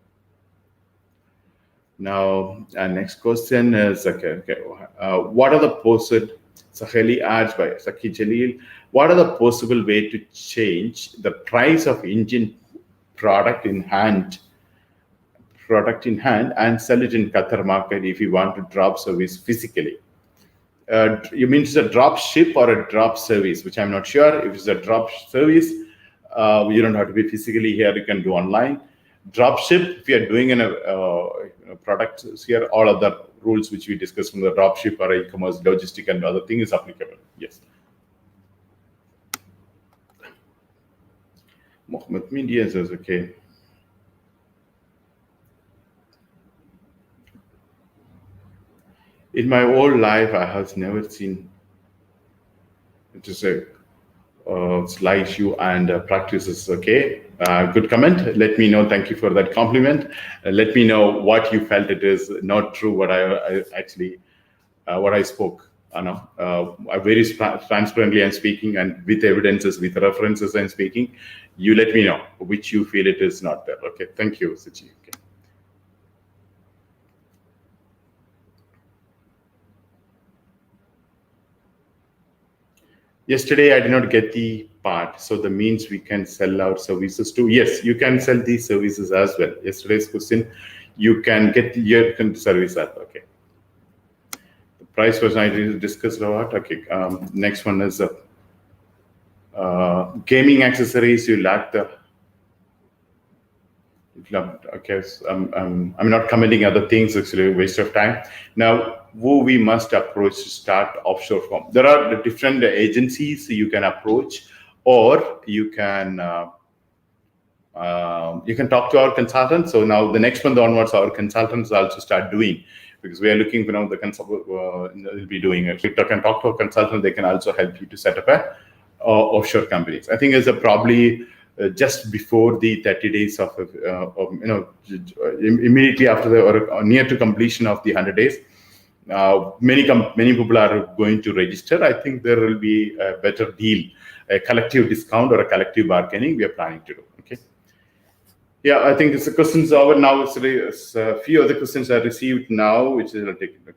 Now, next question is what are the possible Saheli ads by Saki Jalil? What are the possible way to change the price of Indian product in hand and sell it in Qatar market if you want to drop service physically? You mean it's a drop ship or a drop service, which I'm not sure. If it's a drop service, you don't have to be physically here. You can do online. Dropship, if you are doing a product here, all other rules which we discussed from the dropship or e-commerce, logistic and other thing is applicable. Yes. Mohammed Media says, okay. In my whole life, I have never seen it is a slideshow and practices. Okay, good comment. Let me know. Thank you for that compliment. Let me know what you felt it is not true. What I actually what I spoke. I very transparently I'm speaking, and with evidences, with references I'm speaking. You let me know which you feel it is not there. Okay, thank you, Sichi. Okay. Yesterday, I did not get the part. So the means we can sell our services to. Yes, you can sell these services as well. Yesterday's question, you can get your service as well. Okay. The price was I discussed a lot. Okay. Next one is gaming accessories. You lack the. Okay, so I'm not commenting other things. Actually, a waste of time. Now, who we must approach to start offshore from? There are different agencies you can approach, or you can talk to our consultants. So now the next month onwards, our consultants also start doing, because we are looking, the consultant will be doing it. If you can talk to a consultant, they can also help you to set up a offshore companies. I think it's probably just before the 30 days of immediately after the or near to completion of the 100 days. Many people are going to register. I think there will be a better deal, a collective discount or a collective bargaining we are planning to do. Okay. Yeah, I think the questions are over now. It's a few other questions I received now, which is I'll take it. Okay.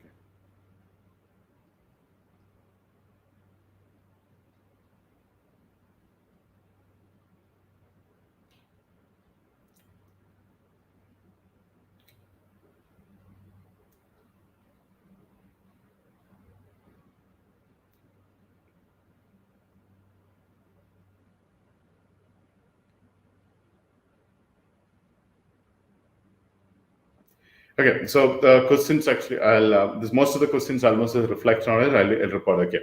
Okay, so the questions actually, I'll most of the questions almost reflect on it. I'll report. Okay,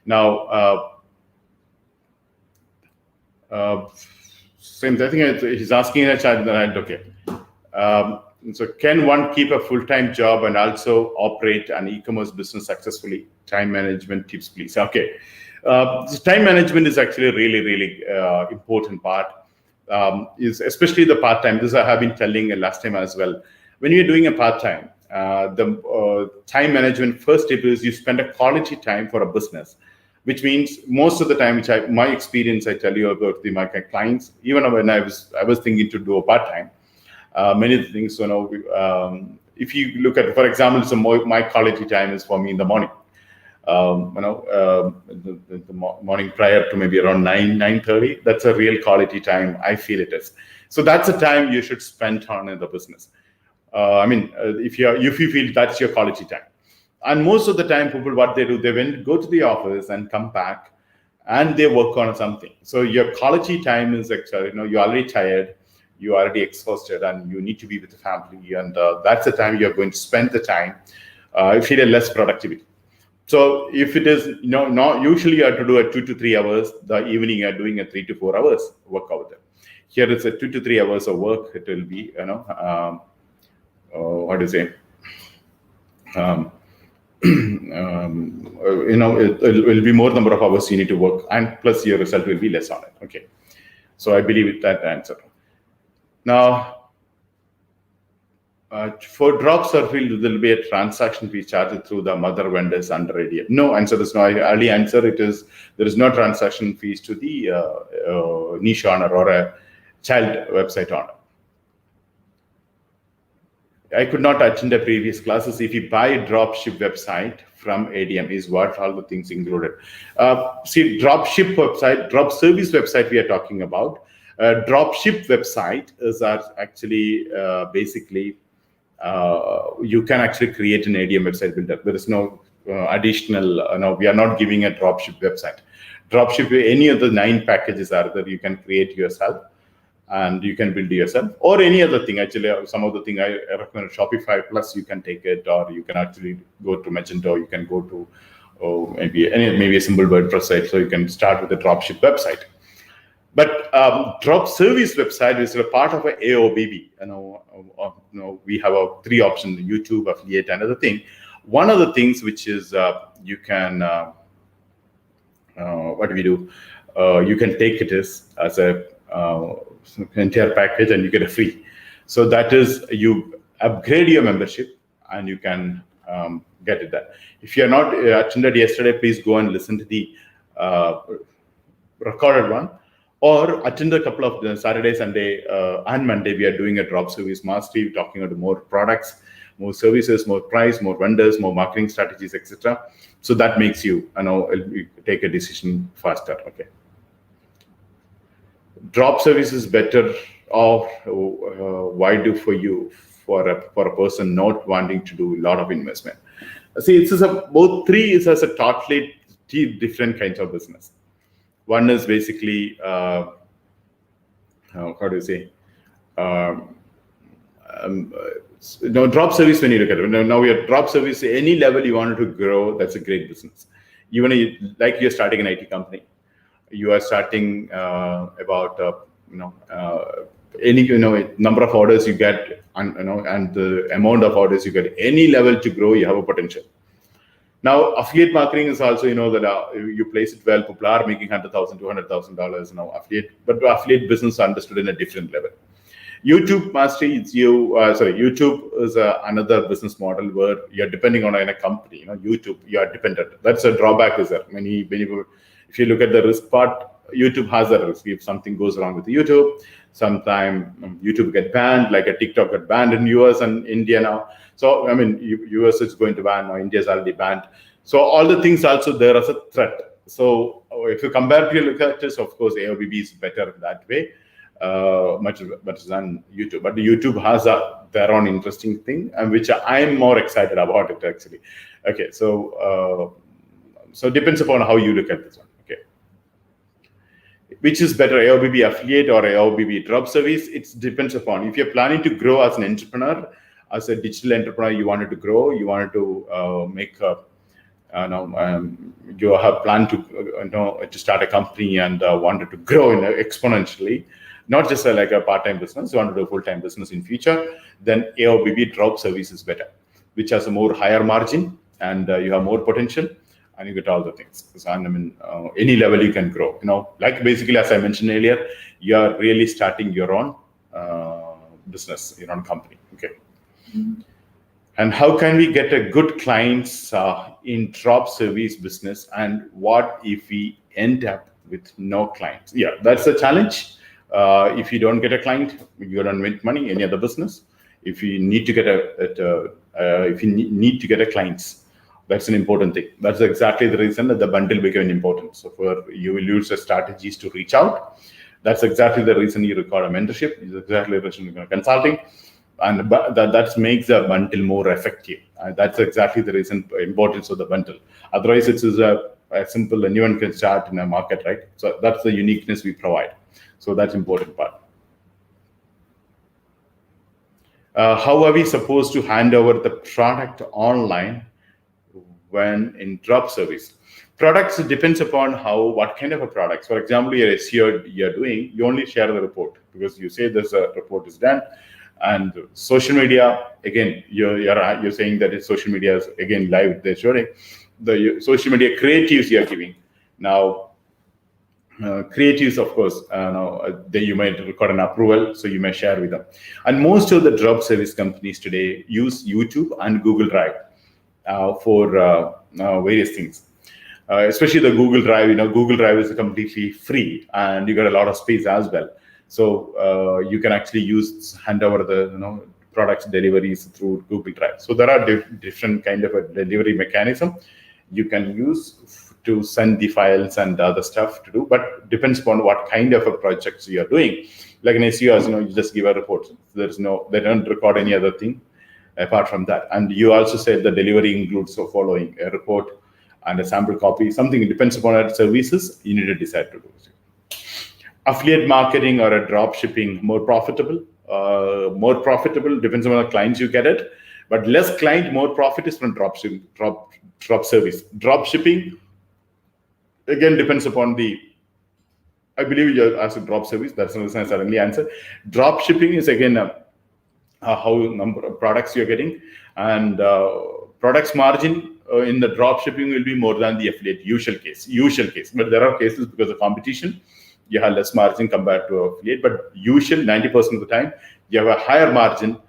now same. I think he's asking in a chat that okay. So can one keep a full-time job and also operate an e-commerce business successfully? Time management tips, please. Okay, so time management is actually a really important part. Is especially the part-time. This I have been telling last time as well. When you're doing a part-time, the time management first tip is you spend a quality time for a business, which means most of the time, my experience, I tell you about my clients, even when I was thinking to do a part-time, many things, if you look at, for example, so my quality time is for me in the morning, the morning prior to maybe around 9:30. That's a real quality time. I feel it is. So that's the time you should spend on in the business. If you feel that's your quality time. And most of the time, people, what they do, they go to the office and come back and they work on something. So your quality time is actually, you're already tired, you're already exhausted, and you need to be with the family. And that's the time you're going to spend the time. You feel a less productivity. So if it is, not usually you have to do a 2 to 3 hours, the evening you're doing a 3 to 4 hours work out there. Here it's a 2 to 3 hours of work. It will be, what do you say? It will be more number of hours you need to work, and plus your result will be less on it. Okay, so I believe that answer. Now, for drop surfing, there will be a transaction fee charged through the mother vendors under ADM. No answer is no. I early answer it is there is no transaction fees to the niche owner or a child website owner. I could not attend the previous classes. If you buy a dropship website from ADM, is what all the things included. See, dropship website, drop service website we are talking about. Dropship website is actually basically you can actually create an ADM website builder. There is no additional. No, we are not giving a dropship website. Dropship, any of the 9 packages are that you can create yourself. and you can build yourself, or any other thing. Actually, some of the thing I recommend Shopify Plus. You can take it, or you can actually go to Magento. You can go to maybe a simple WordPress site. So you can start with a dropship website. But drop service website is a part of a AOBB. We have 3 options: YouTube, affiliate, and other thing. One of the things which is you can what do we do? You can take it as a entire package, and you get a free. So that is, you upgrade your membership and you can get it there. If you are not attended yesterday, please go and listen to the recorded one, or attend a couple of Saturday, Sunday, and Monday. We are doing a drop service mastery, talking about more products, more services, more price, more vendors, more marketing strategies, etc. So that makes you take a decision faster. Okay. Drop service is better or why do for you for a person not wanting to do a lot of investment? See, it's both 3 is as a totally different kinds of business. One is basically how do you say? Drop service, when you look at it, now we are drop service, any level you wanted to grow, that's a great business. Even like you're starting an IT company, you are starting about any number of orders you get, and the amount of orders you get, any level to grow, you have a potential. Now, affiliate marketing is also, that you place it well, people are making $100,000, $200,000 now affiliate, but affiliate business understood in a different level. YouTube mastery, YouTube is another business model where you're depending on a company. YouTube, you are dependent. That's a drawback. Is there many people? If you look at the risk part, YouTube has a risk. If something goes wrong with YouTube, sometime YouTube get banned, like a TikTok got banned in US and India now. So US is going to ban now. India is already banned. So all the things also there as a threat. So if you compare to look at this, of course, AOBB is better that way. Much better than YouTube, but YouTube has their own interesting thing, and which I'm more excited about it actually. Okay, so depends upon how you look at this one. Okay, which is better, AOBB affiliate or AOBB drop service? It depends upon if you're planning to grow as an entrepreneur, as a digital entrepreneur. You wanted to grow, you wanted to make a you have planned to start a company and wanted to grow exponentially. Not just like a part-time business, you want to do a full-time business in future, then AOBB drop service is better, which has a more higher margin, and you have more potential, and you get all the things. And any level you can grow. Like basically, as I mentioned earlier, you are really starting your own business, your own company. Okay. Mm-hmm. And how can we get a good clients in drop service business? And what if we end up with no clients? Yeah, that's a challenge. If you don't get a client, you don't make money. Any other business, if you need to get a clients, that's an important thing. That's exactly the reason that the bundle became important. So you will use the strategies to reach out. That's exactly the reason you require a mentorship. It's exactly the reason you require consulting, and that makes the bundle more effective. That's exactly the reason importance of the bundle. Otherwise, it is a simple, anyone can start in a market, right? So that's the uniqueness we provide. So that's important part. How are we supposed to hand over the product online when in drop service? Products depends upon what kind of a product. For example, your SEO you're doing, you only share the report because you say this report is done. And social media, again, you're saying that it's social media is again live. They're showing the social media creatives you're giving now. Creatives, of course, you might record an approval, so you may share with them. And most of the drop service companies today use YouTube and Google Drive for various things. Especially the Google Drive. Google Drive is completely free, and you get a lot of space as well. So you can actually hand over the products deliveries through Google Drive. So there are different kind of a delivery mechanism you can use to send the files and other stuff to do, but depends upon what kind of a projects you are doing. Like an SEO, as you just give a report. They don't record any other thing apart from that. And you also said the delivery includes the following: a report and a sample copy. Something, it depends upon our services, you need to decide to do. Affiliate marketing or a drop shipping more profitable? More profitable depends on the clients you get it, but less client, more profit is from drop service. Drop shipping again depends upon the. I believe you asked a drop service. That's not I suddenly answer. Drop shipping is again how number of products you're getting, and products margin in the drop shipping will be more than the affiliate usual case. But there are cases because of competition, you have less margin compared to affiliate. But usual 90% of the time, you have a higher margin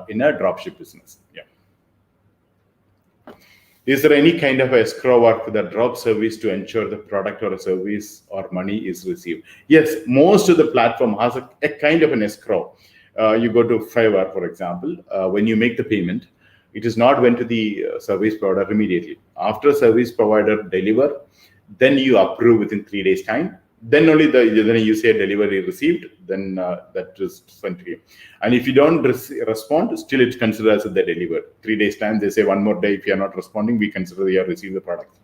in a dropship business. Yeah. Is there any kind of escrow work for the drop service to ensure the product or a service or money is received? Yes, most of the platform has a kind of an escrow. You go to Fiverr, for example, when you make the payment, it is not went to the service provider immediately. After service provider deliver, then you approve within 3 days time. Then only then you say delivery received, then that is sent to you. And if you don't respond, still it's considered as they delivered. 3 days time, they say one more day, if you're not responding, we consider you have received the product.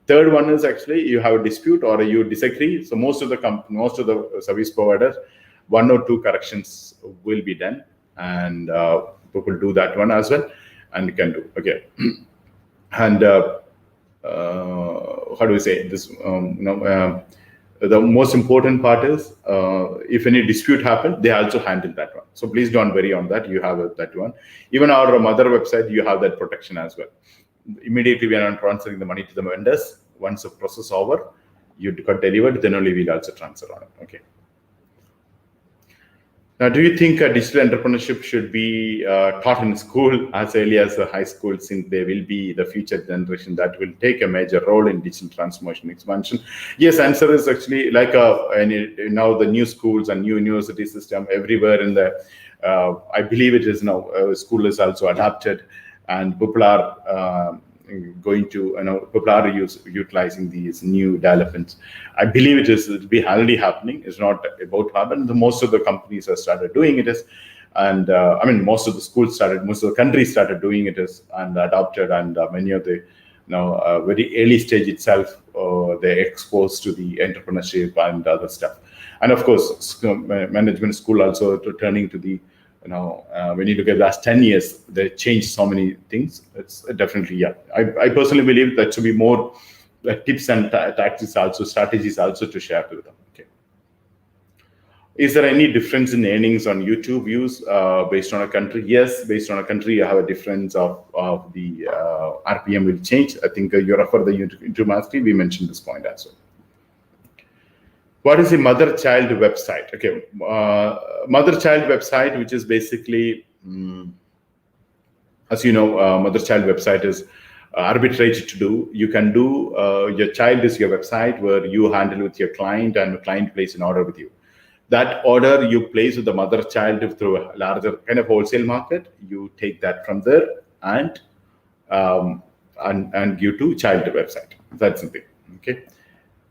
Third one is actually you have a dispute or you disagree. So most of the service providers, 1 or 2 corrections will be done, and people do that one as well, and you can do. Okay. And how do we say this? The most important part is if any dispute happens, they also handle that one. So please don't worry on that. You have that one. Even our mother website, you have that protection as well. Immediately we are not transferring the money to the vendors. Once the process over, you got delivered, then only we'll also transfer on it. Okay. Now, do you think digital entrepreneurship should be taught in school as early as high school, since they will be the future generation that will take a major role in digital transformation expansion? Yes, answer is actually like now the new schools and new university system everywhere in the, I believe it is now, school is also adapted, and people are going to, people are utilizing these new developments. I believe it'll be already happening. It's not about to happen. Most of the companies have started doing it, and most of the schools most of the countries started doing it and adopted, and many of the very early stage itself, they're exposed to the entrepreneurship and other stuff. And of course, management school also turning to the, when you look at the last 10 years, they changed so many things. It's definitely, yeah. I personally believe that should be more tips and tactics also, strategies also to share with them. Okay. Is there any difference in earnings on YouTube views based on a country? Yes, based on a country, you have a difference of the RPM will change. I think you refer the YouTube mastery, we mentioned this point as well. What is the mother-child website? Okay, mother-child website, which is basically, as you know, mother-child website is arbitrage to do. You can do, your child is your website where you handle with your client, and the client places an order with you. That order you place with the mother-child through a larger kind of wholesale market. You take that from there and give to child website. That's something. Okay,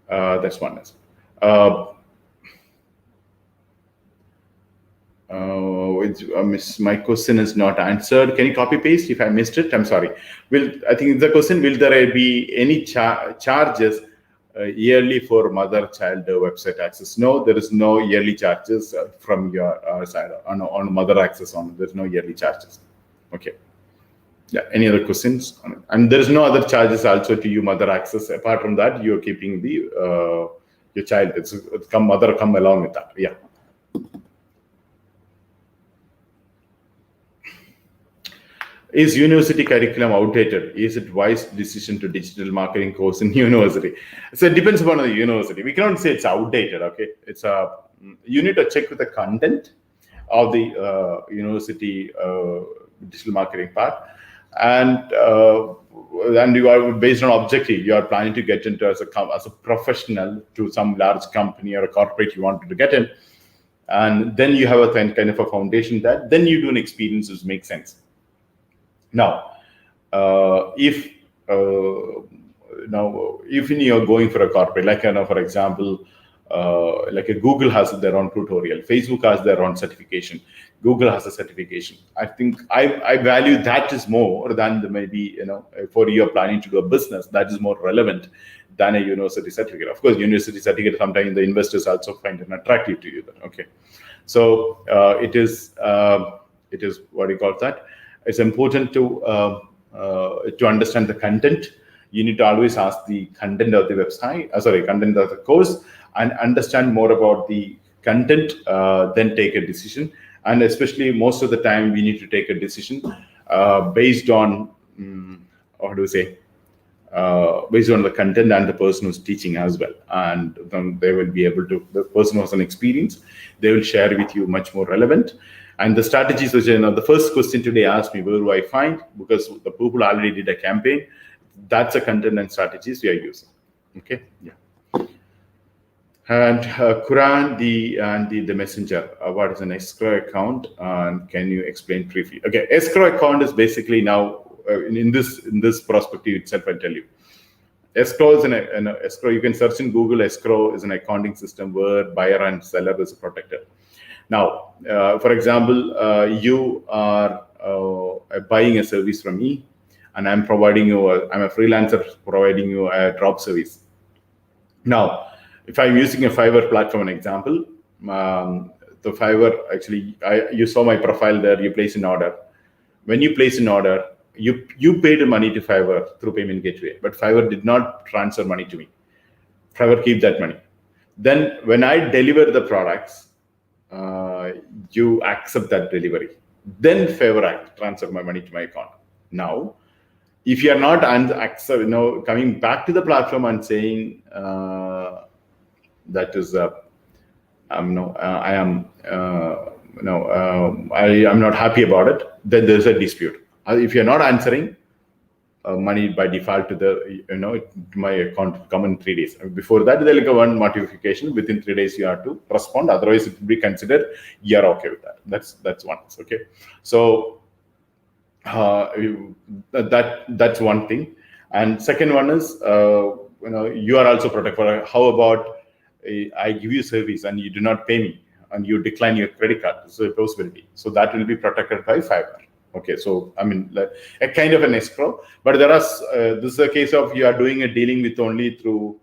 that's one. My question is not answered. Can you copy paste if I missed it? I'm sorry. I think the question, will there be any charges yearly for mother-child website access? No, there is no yearly charges from your side on mother access on. There's no yearly charges. Okay. Yeah. Any other questions? And there's no other charges also to you mother access. Apart from that, you're keeping the your child. It's mother come along with that. Yeah. Is university curriculum outdated? Is it wise decision to digital marketing course in university? So it depends upon the university. We cannot say it's outdated. Okay, it's you need to check with the content of the university digital marketing part, and you are based on objective. You are planning to get into as a professional to some large company or a corporate you wanted to get in, and then you have a kind of a foundation that then you do an experience which makes sense. Now, if you're going for a corporate, like for example, like a Google has their own tutorial, Facebook has their own certification, Google has a certification. I think I value that is more than maybe for you're planning to do a business, that is more relevant than a university certificate. Of course, university certificate sometimes the investors also find it attractive to you. Okay, so it is what do you call that? It's important to understand the content. You need to always ask the content of the website, content of the course, and understand more about the content, then take a decision. And especially most of the time, we need to take a decision based on, how do we say, based on the content and the person who's teaching as well. And then they will be able to, the person who has an experience, they will share with you much more relevant. And the strategies, which the first question today asked me, where do I find? Because the people already did a campaign. That's a content and strategies we are using. Okay, yeah. And Quran, the messenger. What is an escrow account? And can you explain briefly? Okay, escrow account is basically now in this perspective itself. I tell you, escrow is an escrow. You can search in Google. Escrow is an accounting system where buyer and seller is protected. Now, for example, you are buying a service from me, and I'm providing you. I'm a freelancer providing you a drop service. Now, if I'm using a Fiverr platform, an example, the Fiverr, actually, you saw my profile there, you place an order. When you place an order, you paid money to Fiverr through payment gateway, but Fiverr did not transfer money to me. Fiverr keep that money. Then when I deliver the products, you accept that delivery. Then Fiverr transfer my money to my account. Now, if you are not coming back to the platform and saying, that is I am not happy about it, then there's a dispute. If you're not answering, money by default to the my account come in 3 days. Before that, there'll go one notification. Within 3 days you have to respond, otherwise it will be considered you're okay with that. That's one. Okay, so that's one thing. And second one is you are also protected. How about I give you service and you do not pay me and you decline your credit card? So a possibility. So that will be protected by Fiverr. Okay, so I mean, a kind of an escrow, but there are this is a case of you are doing a dealing with only through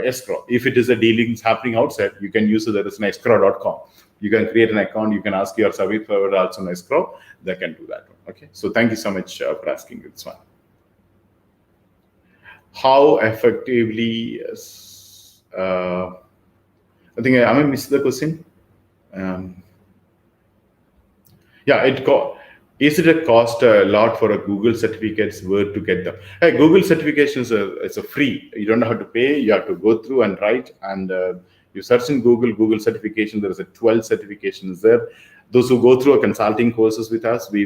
escrow. If it is a dealings happening outside, you can use it. There is an escrow.com. You can create an account. You can ask your service provider also an escrow. They can do that. Okay, so thank you so much for asking this one. How effectively? I think I missed the question. Is it a cost a lot for a Google certificates? Where to get them? Hey, Google certifications it's a free. You don't have to pay. You have to go through and write. And you search in Google certification. There is a 12 certifications there. Those who go through a consulting courses with us, we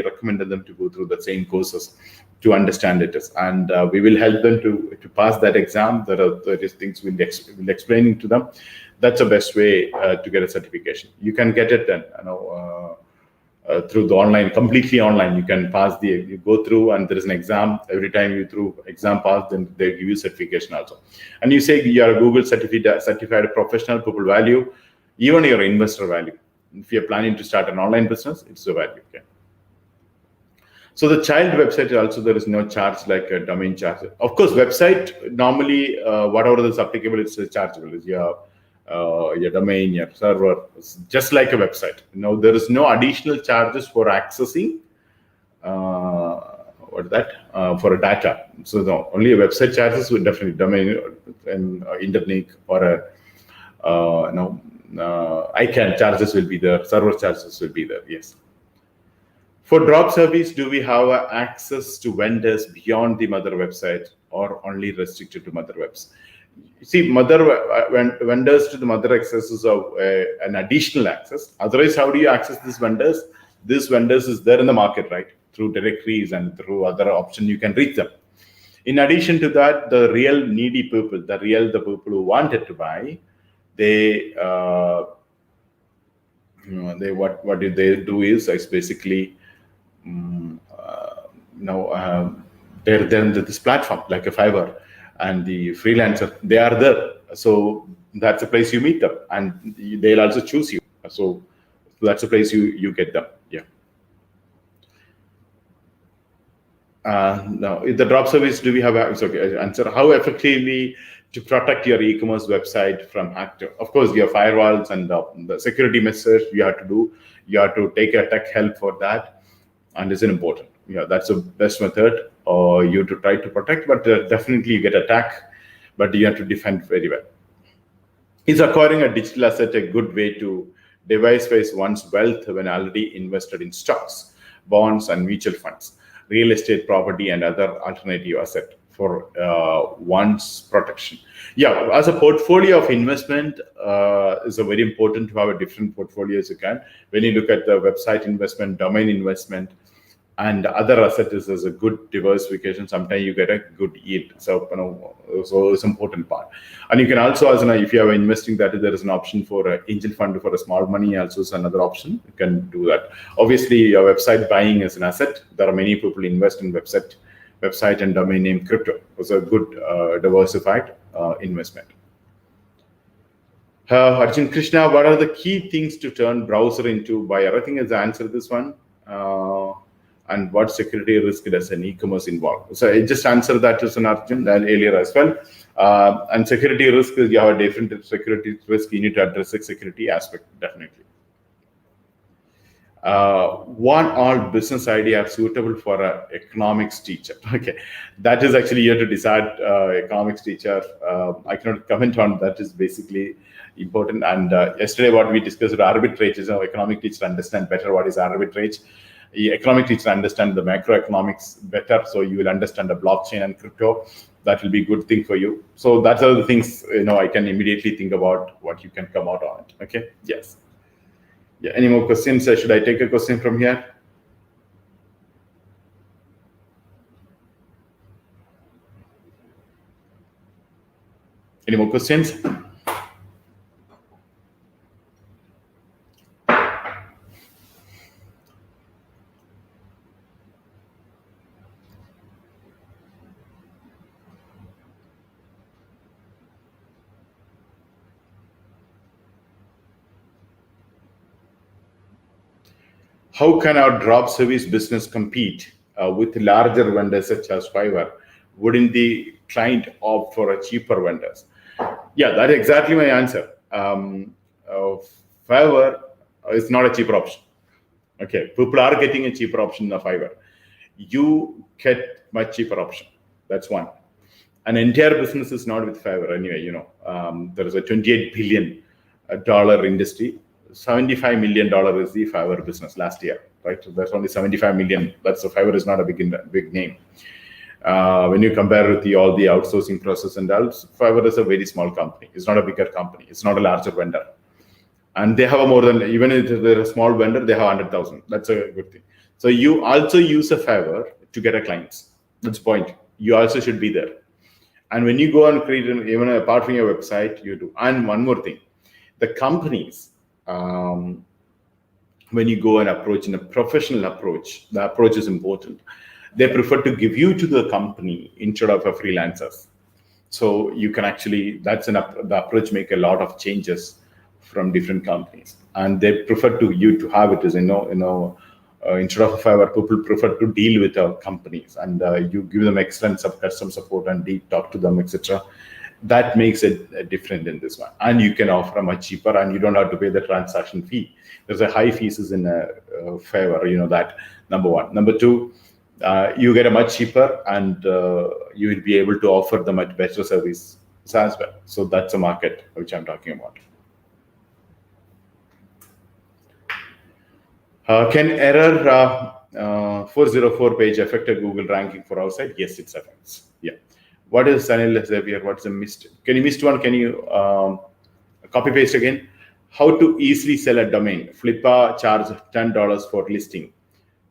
recommended them to go through the same courses to understand it, and we will help them to pass that exam. There are things we'll explaining to them. That's the best way to get a certification. You can get it then, through the online, completely online. You can pass you go through, and there is an exam. Every time you through exam pass, then they give you certification also. And you say you are a Google certified professional, people value, even your investor value. If you're planning to start an online business, it's a value. Okay. So the child website also, there is no charge like a domain charge. Of course, website normally whatever is applicable, it's chargeable. Is your domain, your server, it's just like a website. There is no additional charges for accessing for a data. So no, only a website charges will definitely domain and internet or ICANN charges will be there, server charges will be there. Yes. For drop service, do we have access to vendors beyond the mother website or only restricted to mother webs? See, vendors to the mother accesses of an additional access. Otherwise, how do you access these vendors? These vendors is there in the market, right? Through directories and through other options, you can reach them. In addition to that, the real needy people, the people who wanted to buy, what did they do is basically they're in this platform like a Fiverr and the Freelancer. They are there, so that's a place you meet them, and they'll also choose you. So that's a place you get them. Yeah. No, if the drop service, do we have? It's okay. Answer: how effectively to protect your e-commerce website from hacker? Of course, your firewalls and the security measures you have to do. You have to take a tech help for that, and it's important. Yeah, that's the best method, or you to try to protect. But definitely, you get attacked, but you have to defend very well. Is acquiring a digital asset a good way to diversify one's wealth when already invested in stocks, bonds, and mutual funds, real estate, property, and other alternative asset for one's protection? Yeah, as a portfolio of investment, is a very important to have a different portfolios you can. When you look at the website investment, domain investment, and other assets is a good diversification. Sometimes you get a good yield. So so it's important part. And you can also, as if you are investing that, there is an option for an angel fund for a small money. Also, is another option. You can do that. Obviously, your website buying is an asset. There are many people invest in website and domain name crypto. It's a good diversified investment. Arjun Krishna, what are the key things to turn browser into buyer? I think is the answer to this one. And what security risk does an e-commerce involve? So I just answered that to Arjun earlier as well. And security risk is you have a different security risk. You need to address the security aspect definitely. What all business idea are suitable for an economics teacher? Okay, that is actually you have to decide. Economics teacher, I cannot comment on that. Is basically important. And yesterday, what we discussed arbitrage is economic teacher understand better what is arbitrage. The economic teacher understand the macroeconomics better, so you will understand the blockchain and crypto. That will be a good thing for you. So that's all the things I can immediately think about what you can come out on it. Okay. Yes. Yeah. Any more questions? Should I take a question from here? Any more questions? How can our drop service business compete with larger vendors such as Fiverr? Wouldn't the client opt for a cheaper vendors? Yeah, that's exactly my answer. Fiverr is not a cheaper option. Okay, people are getting a cheaper option than Fiverr. You get much cheaper option. That's one. An entire business is not with Fiverr anyway. There is a $28 billion industry. $75 million is the Fiverr business last year, right? So that's only 75 million. So Fiverr is not a big name. When you compare with all the outsourcing process and else, Fiverr is a very small company. It's not a bigger company. It's not a larger vendor. And they have more than, even if they're a small vendor, they have 100,000. That's a good thing. So you also use a Fiverr to get a clients. That's the point. You also should be there. And when you go and create, even apart from your website, you do. And one more thing, the companies, when you go and approach in a professional approach, the approach is important. They prefer to give you to the company instead of a freelancers. So you can actually, the approach make a lot of changes from different companies, and they prefer you to have it as instead of a Fiverr, people prefer to deal with companies, and you give them excellent customer support and talk to them, etc. That makes it different in this one, and you can offer much cheaper, and you don't have to pay the transaction fee. There's a high fees in Fiverr, that number one. Number two, you get a much cheaper, and you will be able to offer the much better service as well. So that's a market which I'm talking about. Can error 404 page affect a Google ranking for outside? Yes, it affects. Yeah. What is Sanil Xavier? What's the missed? Can you missed one? Can you copy paste again? How to easily sell a domain? Flippa charge $10 for listing.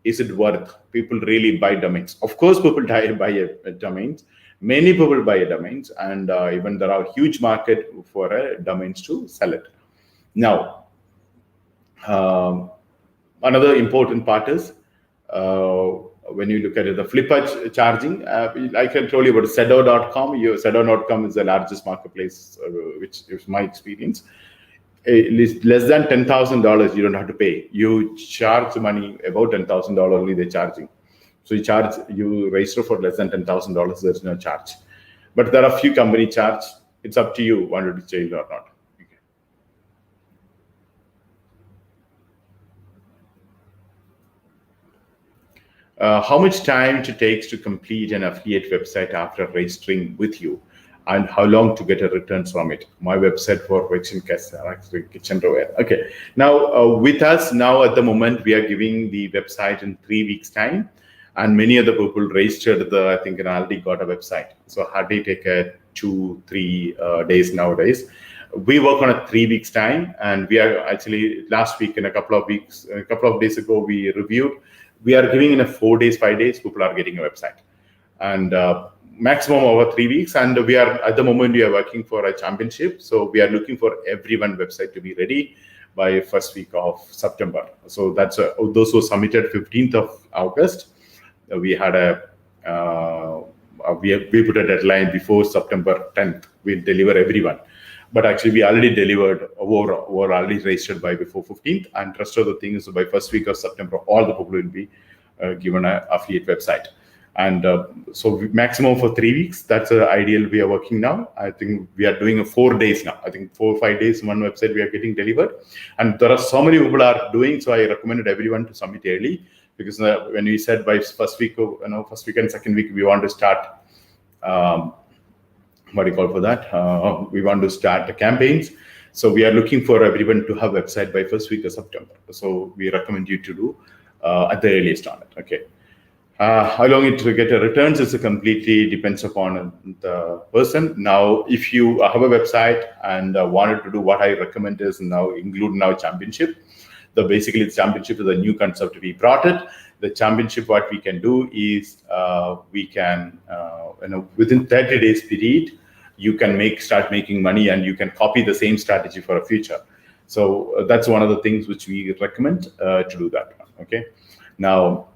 Is it worth? People really buy domains. Of course, people buy domains. Many people buy domains, and even there are huge market for domains to sell it. Now, another important part is when you look at it, the Flippa charging, like I told you about Sedo.com. Sedo.com is the largest marketplace, which is my experience. Less than $10,000, you don't have to pay. You charge money about $10,000 only they're charging. So you register for less than $10,000, there's no charge. But there are a few company charge. It's up to you whether to change or not. Okay. How much time it takes to complete an affiliate website after registering with you, and how long to get a returns from it? My website for kitchenware. Okay. Now with us now at the moment, we are giving the website in 3 weeks time, and many other people registered I think and already got a website. So hardly take a 2-3 days nowadays. We work on a 3 weeks time, and we are actually last week in a couple of days ago we reviewed. We are giving in a 4 days, 5 days, people are getting a website, and maximum over 3 weeks. And we are at the moment we are working for a championship, so we are looking for everyone website to be ready by first week of September. So that's those who submitted 15th of August. We had we put a deadline before September 10th. We'll deliver everyone. But actually, we already delivered or already registered by before 15th. And rest of the thing is by first week of September, all the people will be given an affiliate website. And so maximum for 3 weeks. That's the ideal we are working now. I think we are doing 4 days now. I think 4 or 5 days, one website we are getting delivered. And there are so many people are doing. So I recommended everyone to submit early, because when we said by first week and second week, we want to start. What do you call for that? We want to start the campaigns. So we are looking for everyone to have website by first week of September. So we recommend you to do at the earliest on it. Okay. How long it will get a returns is completely depends upon the person. Now, if you have a website and wanted to do what I recommend is now include now championship. Basically the championship is a new concept we brought it. The championship, what we can do is we can within 30 days period, you can start making money, and you can copy the same strategy for a future. So that's one of the things which we recommend to do that. Okay. Now,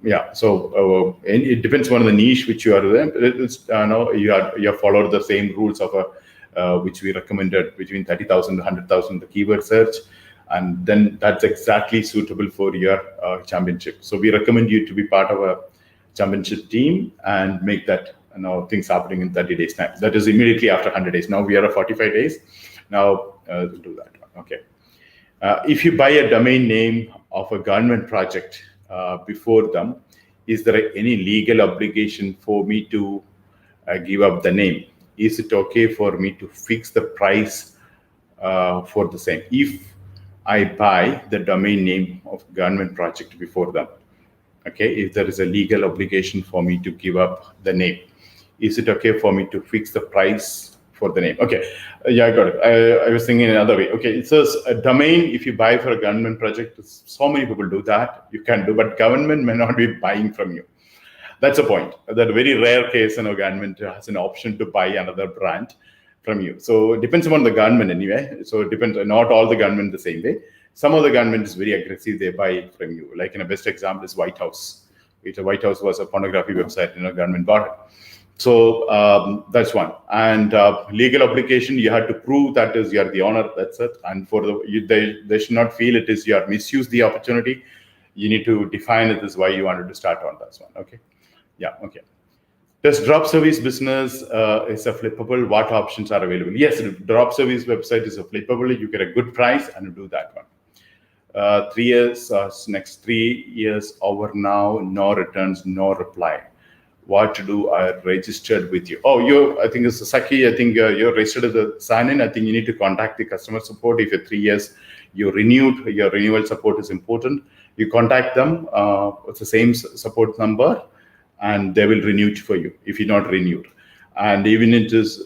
yeah. So it depends on the niche which you are in. You have followed the same rules of which we recommended between 30,000 to 100,000 the keyword search, and then that's exactly suitable for your championship. So we recommend you to be part of a championship team and make that things happening in 30 days time. That is immediately after 100 days. Now we are at 45 days. Now we'll do that. Okay. If you buy a domain name of a government project before them, is there any legal obligation for me to give up the name? Is it okay for me to fix the price for the same if I buy the domain name of government project before them? Okay, if there is a legal obligation for me to give up the name, is it okay for me to fix the price for the name? Okay, yeah, I got it. I was thinking another way. Okay, it says a domain, if you buy for a government project, so many people do that, you can do, but government may not be buying from you. That's a point. That very rare case, government has an option to buy another brand from you. So it depends upon the government anyway. So it depends, not all the government the same way. Some of the government is very aggressive, they buy from you. Like in a best example is White House. White House was a pornography website, government bought it. So that's one. And legal obligation, you have to prove that is you are the owner. That's it. And for they should not feel it is you are misuse the opportunity. You need to define it as why you wanted to start on this one. Okay. Yeah. Okay. Does drop service business is a flippable? What options are available? Yes, drop service website is a flippable. You get a good price and do that one. 3 years, next 3 years over now, no returns, no reply. What to do? I registered with you. Oh, I think it's Saki. I think you're registered as a sign-in. I think you need to contact the customer support. If you're 3 years, you renewed, your renewal support is important. You contact them. It's the same support number, and they will renew it for you if you're not renewed. And even it is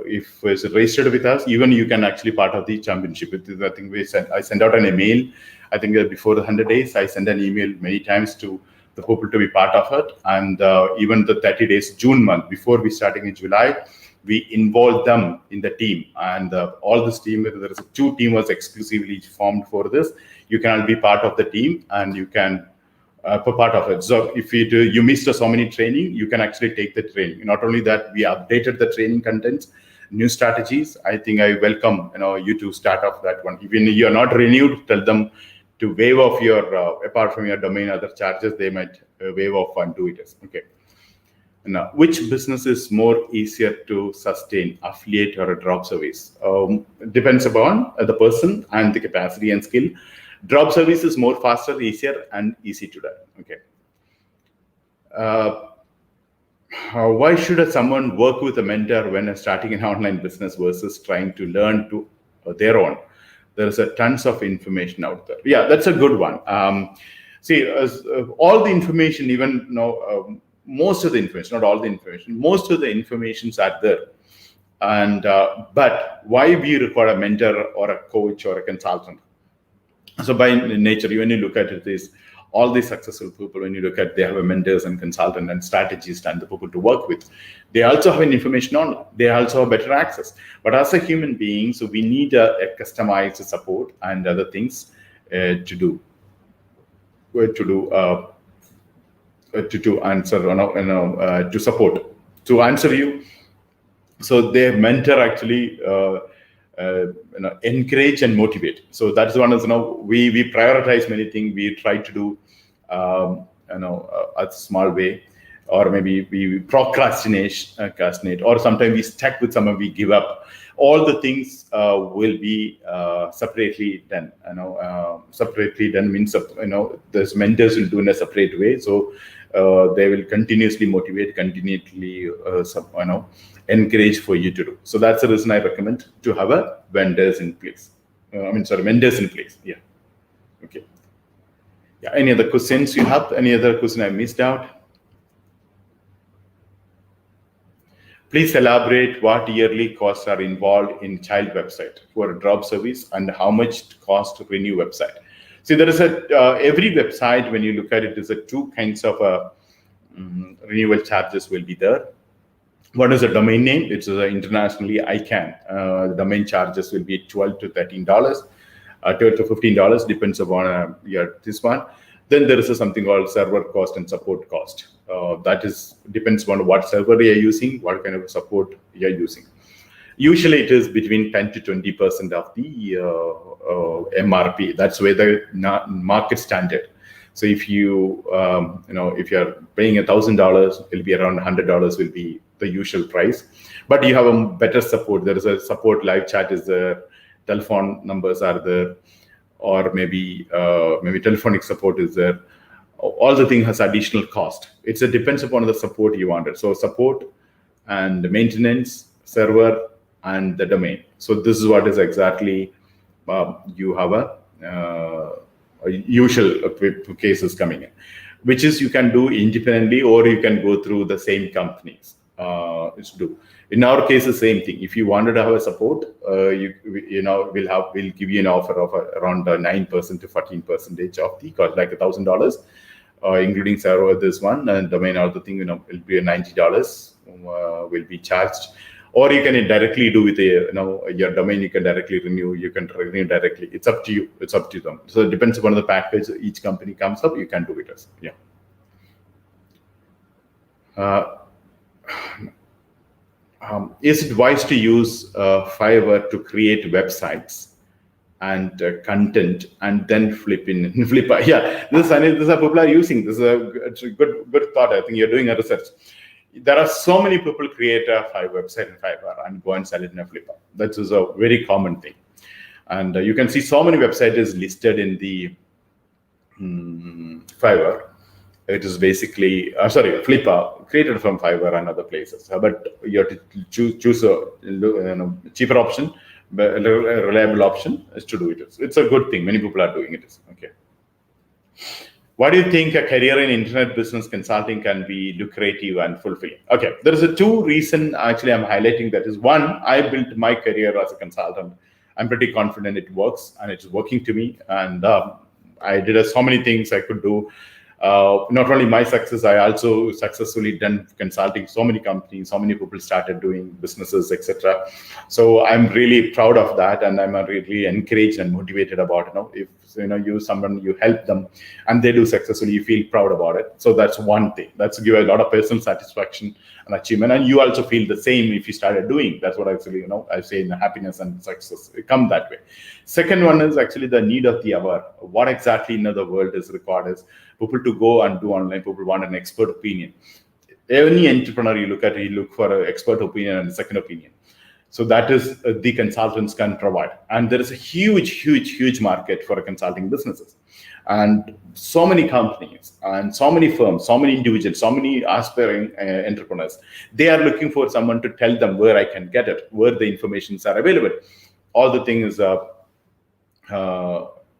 if it's registered with us, even you can actually part of the championship. I think I sent out an email. I think before the 100 days, I sent an email many times to the people to be part of it. And even the 30 days, June month, before we starting in July, we involved them in the team. And all this team, there is 2 team was exclusively formed for this. You can all be part of the team, and you can part of it. So if you missed so many training, you can actually take the training. Not only that, we updated the training contents, new strategies. I think I welcome you to start off that one. Even if you're not renewed, tell them to waive off your, apart from your domain, other charges, they might waive off and do it. Okay. Now, which business is more easier to sustain, affiliate or a drop service? Depends upon the person and the capacity and skill. Drop service is more faster, easier, and easy to do. Okay. Why should someone work with a mentor when starting an online business versus trying to learn to their own? There's tons of information out there. Yeah, that's a good one. See, all the information, even most of the information, not all the information, most of the informations are there. And but why we require a mentor or a coach or a consultant? So by nature, when you look at it, is all these successful people, when you look at, they have a mentors and consultant and strategists and the people to work with. They also have an information on. They also have better access. But as a human being, so we need a customized support and other things to answer, to support, to answer you. So their mentor actually encourage and motivate. So that's one is, we prioritize many things. We try to do a small way, or maybe we procrastinate, or sometimes we stuck with someone, we give up. All the things will be separately done. Separately done means there's mentors will do in a separate way. So they will continuously motivate, continuously encourage for you to do. So that's the reason I recommend to have a vendors in place. Mentors in place. Yeah. Okay. Yeah. Any other questions you have? Any other question I missed out? Please elaborate what yearly costs are involved in child website for a drop service and how much it costs to renew website. See, there is every website, when you look at it, there's two kinds of renewal charges will be there. One is a domain name. It's internationally ICANN. The domain charges will be $12 to $13, $12 to $15, depends upon this one. Then there is something called server cost and support cost. That depends on what server you're using, what kind of support you're using. Usually it is between 10 to 20% of the MRP. That's where the market standard. So if you if you're paying $1,000, it'll be around $100 will be the usual price. But you have a better support. There is a support, live chat is there, telephone numbers are there, or maybe telephonic support is there. All the thing has additional cost. It depends upon the support you wanted. So support and maintenance, server, and the domain. So this is what is exactly you have a usual cases coming in, which is you can do independently or you can go through the same companies. In our case, the same thing. If you wanted to have a support, we'll give you an offer of around 9% to 14% of the cost, like $1,000, including server, this one, and domain, other thing, it'll be $90 will be charged. Or you can directly do with your domain. You can directly renew. You can renew directly. It's up to you. It's up to them. So it depends upon the package each company comes up. You can do it as is it wise to use Fiverr to create websites and content and then flip? Yeah, this is people are using. It's a good thought. I think you're doing a research. There are so many people create a website in Fiverr and go and sell it in a Flipper. That is a very common thing. And you can see so many websites listed in the Fiverr. It is basically, Flipper, created from Fiverr and other places. But you have to choose a cheaper option, but a reliable option is to do it. It's a good thing. Many people are doing it. Okay. Why do you think a career in internet business consulting can be lucrative and fulfilling? Okay, there is two reasons actually I'm highlighting that. Is one, I built my career as a consultant. I'm pretty confident it works and it's working to me. And I did so many things I could do. Not only my success, I also successfully done consulting so many companies, so many people started doing businesses, etc. So I'm really proud of that, and I'm really encouraged and motivated about if you help them and they do successfully, you feel proud about it. So that's one thing. That's give a lot of personal satisfaction an achievement, and you also feel the same if you started doing. That's what actually, I say in happiness and success come that way. Second one is actually the need of the hour. What exactly in the world is required is people to go and do online. People want an expert opinion. Any entrepreneur you look at, you look for an expert opinion and a second opinion. So that is the consultants can provide. And there is a huge market for consulting businesses. And so many companies and so many firms, so many individuals, so many aspiring entrepreneurs, they are looking for someone to tell them where I can get it, where the informations are available. All the things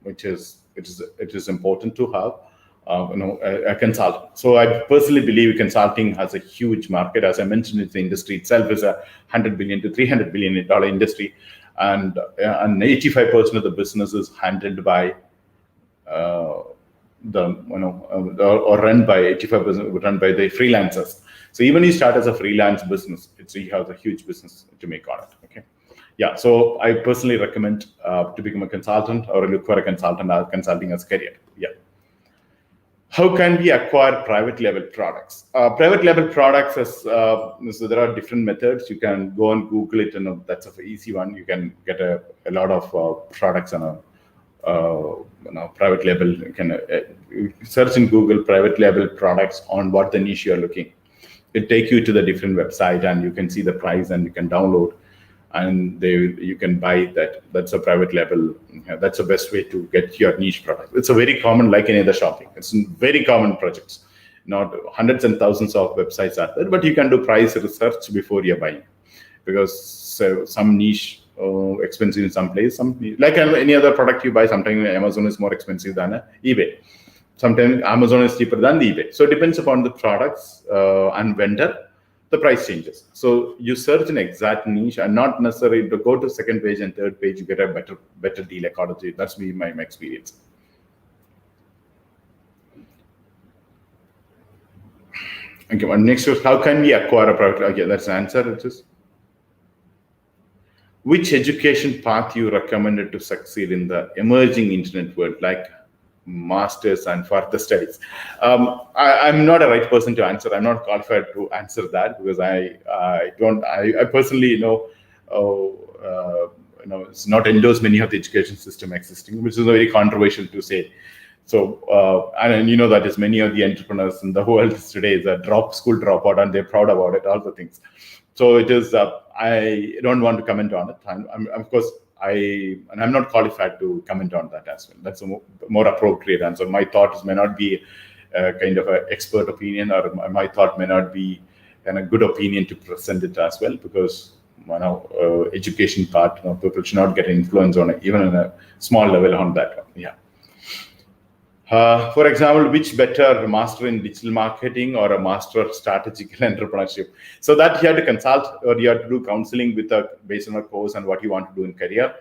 which is important to have a consultant. So I personally believe consulting has a huge market. As I mentioned, it's the industry itself is a $100 billion to $300 billion industry, and 85% of the business is handled by or run by 85% run by the freelancers. So even you start as a freelance business, you have a huge business to make on it. Okay. Yeah, so I personally recommend to become a consultant or look for a consultant or consulting as a career. Yeah. How can we acquire private label products? Private label products is so there are different methods. You can go and Google it, and that's an easy one. You can get a lot of products on a private label. You can search in Google private label products on what the niche you are looking. It take you to the different website, and you can see the price, and you can download, and you can buy that. That's a private label. That's the best way to get your niche product. It's a very common, like any other shopping. It's very common projects. Not hundreds and thousands of websites are there, but you can do price research before you're buying, because some niche expensive in some place. Like any other product you buy, sometimes Amazon is more expensive than eBay. Sometimes Amazon is cheaper than the eBay. So it depends upon the products and vendor. The price changes. So you search an exact niche, and not necessarily to go to second page and third page, you get a better deal according to it. That's been my experience. Okay, well, next is how can we acquire a product? Okay, that's the answer. It is which education path you recommended to succeed in the emerging internet world, like masters and further studies. I'm not a right person to answer. I'm not qualified to answer that, because I personally it's not endorse many of the education system existing, which is very controversial to say. So and that is many of the entrepreneurs in the world today is a school dropout, and they're proud about it, all the things. So it is I don't want to comment on it. I'm of course I'm not qualified to comment on that as well. That's a more appropriate answer. My thoughts may not be kind of an expert opinion, or my thought may not be a good opinion to present it as well, because education part, people should not get influence on it, even on a small level on that one. Yeah. For example, which better, master in digital marketing or a master of strategic entrepreneurship? So that you have to consult, or you have to do counseling based on a course and what you want to do in career.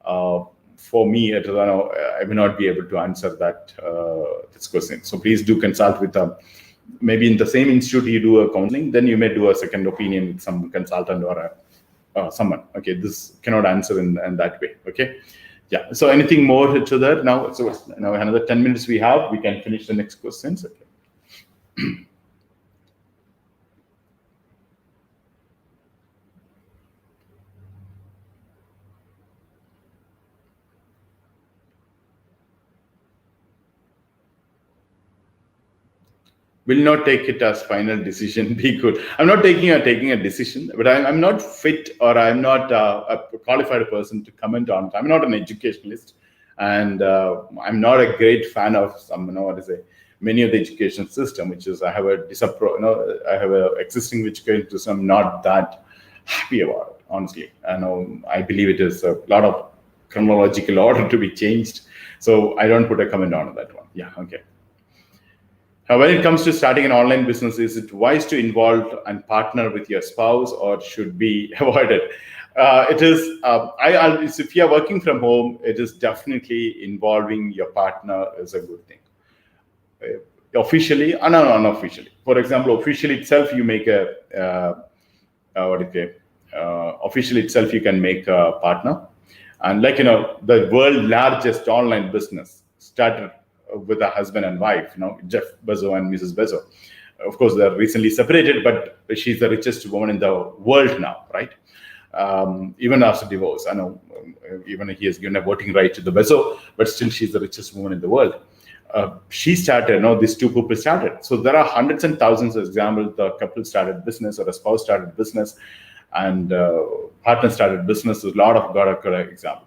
For me, I may not be able to answer this question. So please do consult with maybe in the same institute you do a counseling, then you may do a second opinion with some consultant or someone. Okay, this cannot answer in that way. Okay. Yeah. So anything more to that now? So now another 10 minutes we have. We can finish the next questions. Okay. Will not take it as final decision. Be good. I'm not taking a decision, but I'm not fit, or I'm not a qualified person to comment on it. I'm not an educationalist, and I'm not a great fan of many of the education system, which is I have a existing education system. I'm not that happy about it, honestly. I believe it is a lot of chronological order to be changed. So I don't put a comment on that one. Yeah. Okay. When it comes to starting an online business, is it wise to involve and partner with your spouse, or should be avoided? It is. If you are working from home, it is definitely involving your partner is a good thing. Officially and unofficially. For example, officially itself, you make officially itself, you can make a partner, and the world largest online business started with a husband and wife, Jeff Bezos and Mrs. Bezos. Of course, they're recently separated, but she's the richest woman in the world now, right? Even after divorce, I know, even he has given a voting right to the Bezo, but still she's the richest woman in the world. She started, these two people started. So there are hundreds and thousands of examples. The couple started business, or a spouse started business, and partner started business. There's a lot of examples.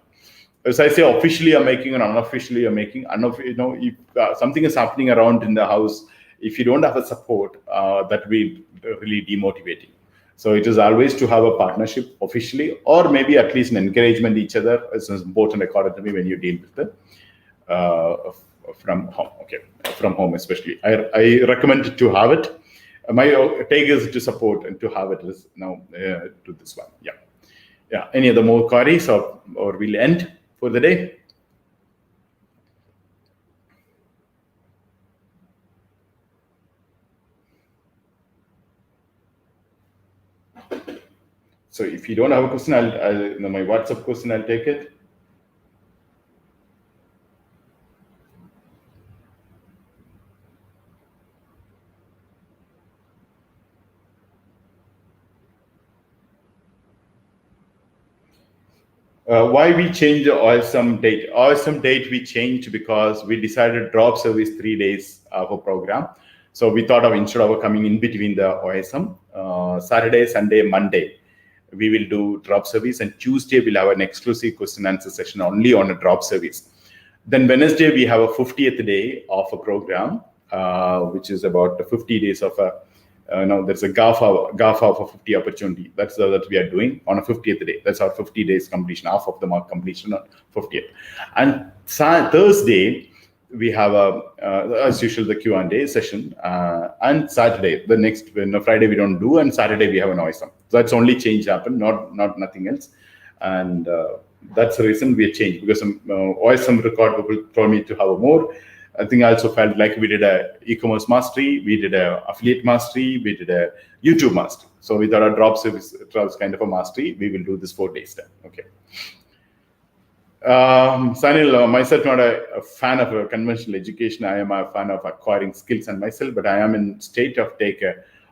As I say, officially you're making and unofficially you're making. If something is happening around in the house, if you don't have a support, that will be really demotivating. So it is always to have a partnership officially, or maybe at least an encouragement each other is important, according to me, when you deal with it from home. Okay, from home especially. I recommend to have it. My take is to support and to have it is now to this one. Yeah. Any other more queries, or we'll end for the day? So if you don't have a question, I'll my WhatsApp question, I'll take it. Why we changed the OSM date? OSM date we changed because we decided drop service 3 days of a program. So we thought of, instead of coming in between the OSM, Saturday, Sunday, Monday, we will do drop service, and Tuesday we'll have an exclusive question answer session only on a drop service. Then Wednesday we have a 50th day of a program, which is about 50 days of a there's a GAFA of a 50 opportunity. That's that we are doing on a 50th day. That's our 50 days completion, half of the mark completion on 50th. And Thursday we have as usual the Q&A session, and Saturday, the next Friday we don't do, and Saturday we have an OSM. So that's only change happened, not nothing else. And that's the reason we changed, because OSM record people told me to have more. I think I also felt like we did a e-commerce mastery, we did a affiliate mastery, we did a YouTube mastery. So we thought a drop service was kind of a mastery. We will do this 4 days then. Okay. Sanil, myself not a fan of conventional education. I am a fan of acquiring skills and myself, but I am in state of take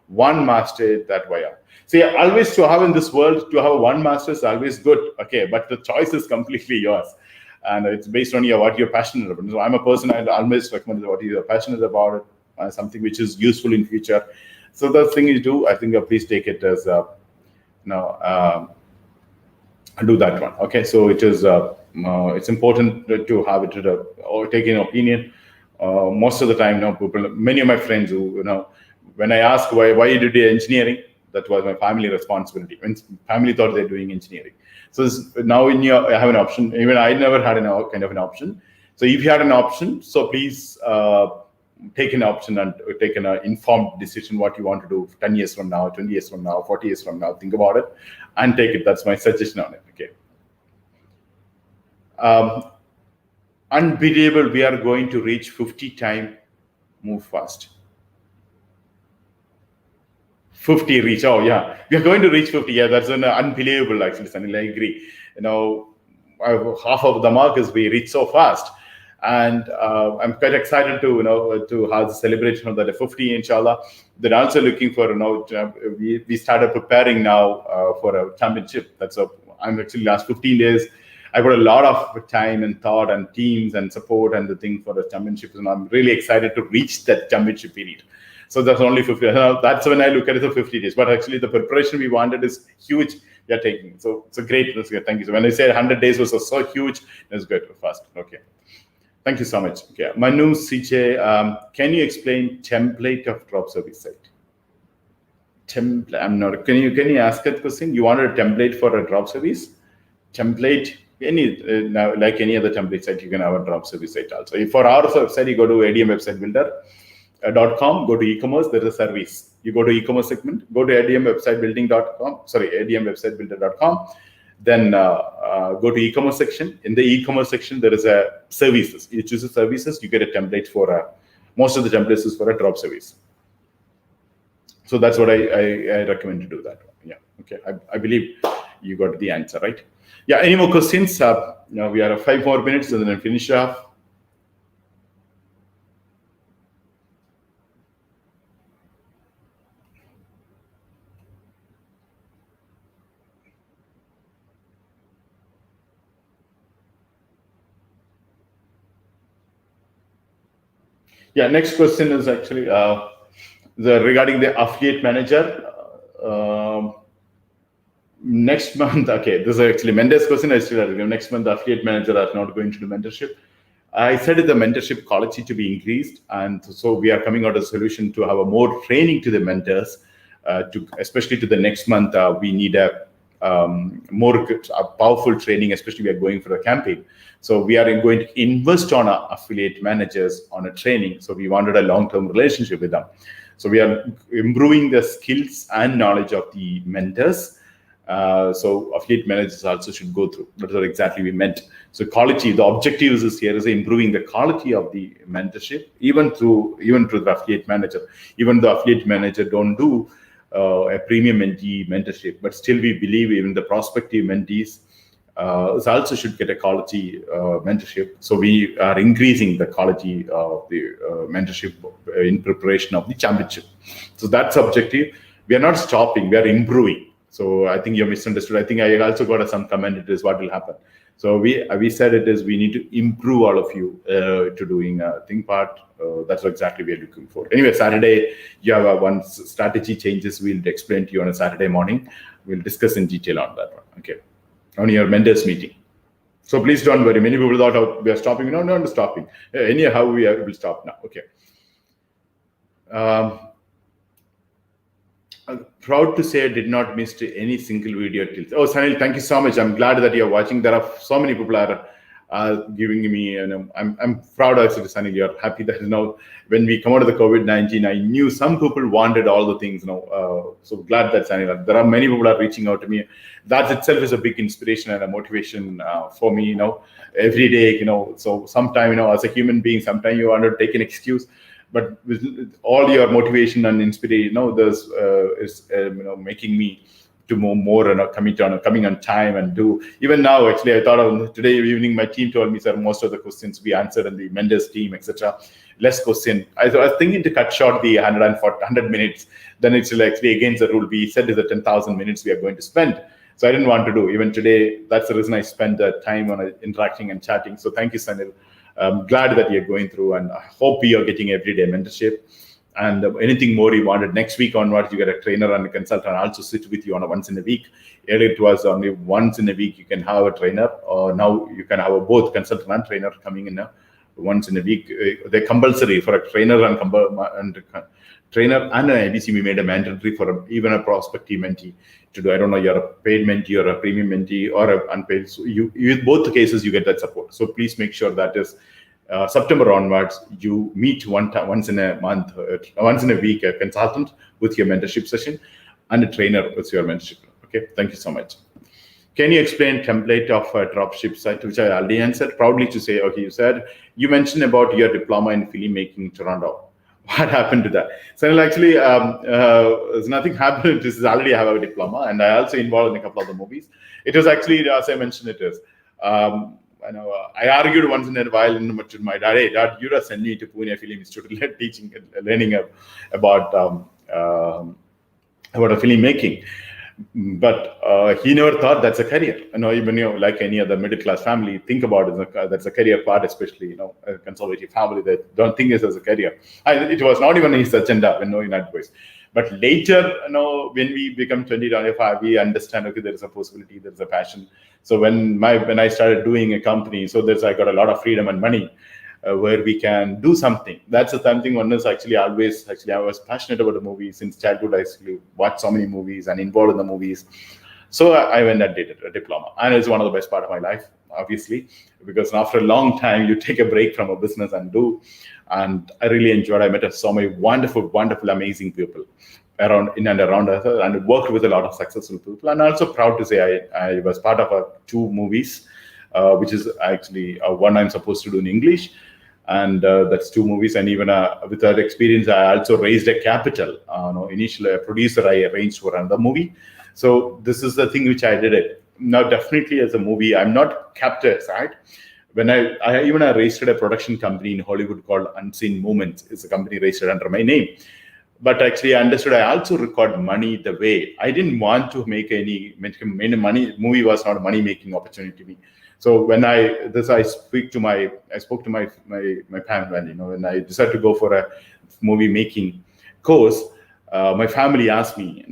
one master that way. See, always to have in this world, to have one master is always good. Okay, but the choice is completely yours. And it's based on what you're passionate about. So I'm a person, I always recommend what you're passionate about, something which is useful in future. So the thing you do, I think please take it as do that one. Okay, so it is it's important to have it or take an opinion. Most of the time, people, many of my friends who when I ask why you did engineering, that was my family responsibility. When family thought they're doing engineering. So now I have an option. Even I never had kind of an option. So if you had an option, so please take an option and take an informed decision what you want to do 10 years from now, 20 years from now, 40 years from now. Think about it and take it. That's my suggestion on it. Okay. Unbelievable. We are going to reach 50 time. Move fast. 50 reach. Oh yeah, we are going to reach 50. Yeah, that's an unbelievable actually, Sanil. I agree. Half of the mark is we reach so fast, and I'm quite excited to have the celebration of that 50, inshallah. Then also looking for we started preparing now for a championship. I'm actually last 15 days. I put a lot of time and thought and teams and support and the thing for the championship, and I'm really excited to reach that championship period. So that's only 50. That's when I look at it, the 50 days. But actually, the preparation we wanted is huge. We are taking. So it's a great. That's good. Thank you. So when I say 100 days was so huge, that's good. Fast. Okay. Thank you so much. Okay. Manu CJ, can you explain template of drop service site? I'm not. Can you ask that question? You wanted a template for a drop service? Template. Like any other template site, you can have a drop service site also. For our website, you go to ADM website builder. .com, go to e-commerce, there's a service. You go to e-commerce segment, go to admwebsitebuilding.com, admwebsitebuilder.com, then go to e-commerce section. In the e-commerce section, there is a services. You choose the services, you get a template for most of the templates is for a drop service. So that's what I recommend to do that. Yeah, okay. I believe you got the answer, right? Yeah, any more questions? We are 5 more minutes and then I'll finish off. Yeah, next question is actually regarding the affiliate manager. Next month, okay, this is actually Mendes question. I still have next month the affiliate manager are not going to do mentorship. I said the mentorship quality to be increased, and so we are coming out with a solution to have a more training to the mentors, to especially to the next month. We need a powerful training, especially we are going for a campaign. So we are going to invest on our affiliate managers on a training. So we wanted a long-term relationship with them. So we are improving the skills and knowledge of the mentors. So affiliate managers also should go through. That's what exactly we meant. So quality, the objectives is here is improving the quality of the mentorship, even through the affiliate manager. Even the affiliate manager don't do a premium mentee mentorship, but still we believe even the prospective mentees also should get a quality mentorship. So we are increasing the quality of the mentorship in preparation of the championship. So that's objective. We are not stopping, we are improving. So I think you misunderstood. I think I also got some comment. It is what will happen. So we said it is we need to improve all of you to doing a thing part. That's what exactly we are looking for. Anyway, Saturday you have one strategy changes. We'll explain to you on a Saturday morning. We'll discuss in detail on that one. Okay, on your mentors meeting. So please don't worry. Many people thought we are stopping. No, not stopping. Anyhow, we will stop now. Okay. I'm proud to say I did not miss any single video till. Oh, Sanil, thank you so much. I'm glad that you're watching. There are so many people are giving me, I'm proud actually, Sanil. You're happy that when we come out of the COVID-19, I knew some people wanted all the things. So glad that Sanil. There are many people are reaching out to me. That itself is a big inspiration and a motivation for me. Every day. So sometime as a human being, sometimes you want to take an excuse. But with all your motivation and inspiration, there's is making me to more and coming on time and do. Even now, actually, I thought of today evening, my team told me, sir, most of the questions we answered in the Mendes team, etc. Less question. I was thinking to cut short the 100 minutes. Then it's actually against the rule. We said is the 10,000 minutes we are going to spend. So I didn't want to do. Even today, that's the reason I spent the time on interacting and chatting. So thank you, Sanil. I'm glad that you're going through, and I hope you're getting everyday mentorship. And anything more you wanted, next week onwards, you get a trainer and a consultant also sit with you on a once in a week. Earlier it was only once in a week you can have a trainer, or now you can have both consultant and trainer coming in once in a week. They're compulsory for a trainer and trainer and an IBC. We made a mandatory for even a prospective mentee to do. I don't know, you're a paid mentee or a premium mentee or an unpaid. So you both cases you get that support. So please make sure that is September onwards, you meet once in a month, once in a week, a consultant with your mentorship session and a trainer with your mentorship. Okay, thank you so much. Can you explain template of a dropship site, which I already answered? Proudly to say, okay, you mentioned about your diploma in filmmaking in Toronto. What happened to that? So actually, there's nothing happened. This is already I have a diploma, and I also involved in a couple of the movies. It was actually, as I mentioned, it is. I argued once in a while with my dad. Hey, Dad, you just send me to Pune Film Institute, teaching, learning about a filmmaking. But he never thought that's a career. Even like any other middle class family, think about it. That's a career part, especially a conservative family that don't think it as a career. It was not even his agenda in that voice. But later, when we become 20, 25, we understand, okay, there is a possibility, there is a passion. So when I started doing a company, I got a lot of freedom and money where we can do something. That's the something one is actually I was passionate about the movies since childhood. I actually watched so many movies and involved in the movies. So I went and did a diploma. And it's one of the best part of my life, obviously, because after a long time, you take a break from a business and do. And I really enjoyed. I met so many wonderful, wonderful, amazing people in and around us, and worked with a lot of successful people. And I'm also proud to say I was part of 2 movies, which is actually one I'm supposed to do in English. And that's 2 movies. And even with that experience, I also raised a capital. Initially, a producer I arranged for another movie. So this is the thing which I did it. Now, definitely as a movie, I'm not kept aside. When I registered a production company in Hollywood called Unseen Moments. It's a company registered under my name. but actually I understood I also record money the way I didn't want to make any money. Movie was not a money making opportunity to me. So when I spoke to my family, when I decided to go for a movie making course, my family asked me,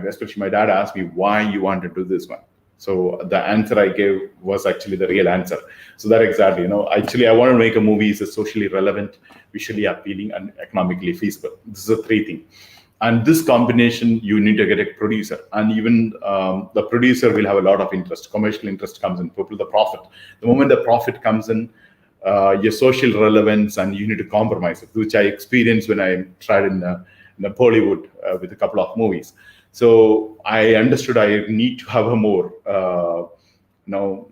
especially my dad asked me why you want to do this one. So the answer I gave was actually the real answer. So that exactly, actually I want to make a movie that's socially relevant, visually appealing, and economically feasible. This is the three things. And this combination, you need to get a producer. And even the producer will have a lot of interest. Commercial interest comes in, people, the profit. The moment the profit comes in, your social relevance, and you need to compromise it, which I experienced when I tried in Bollywood with a couple of movies. So I understood I need to have a more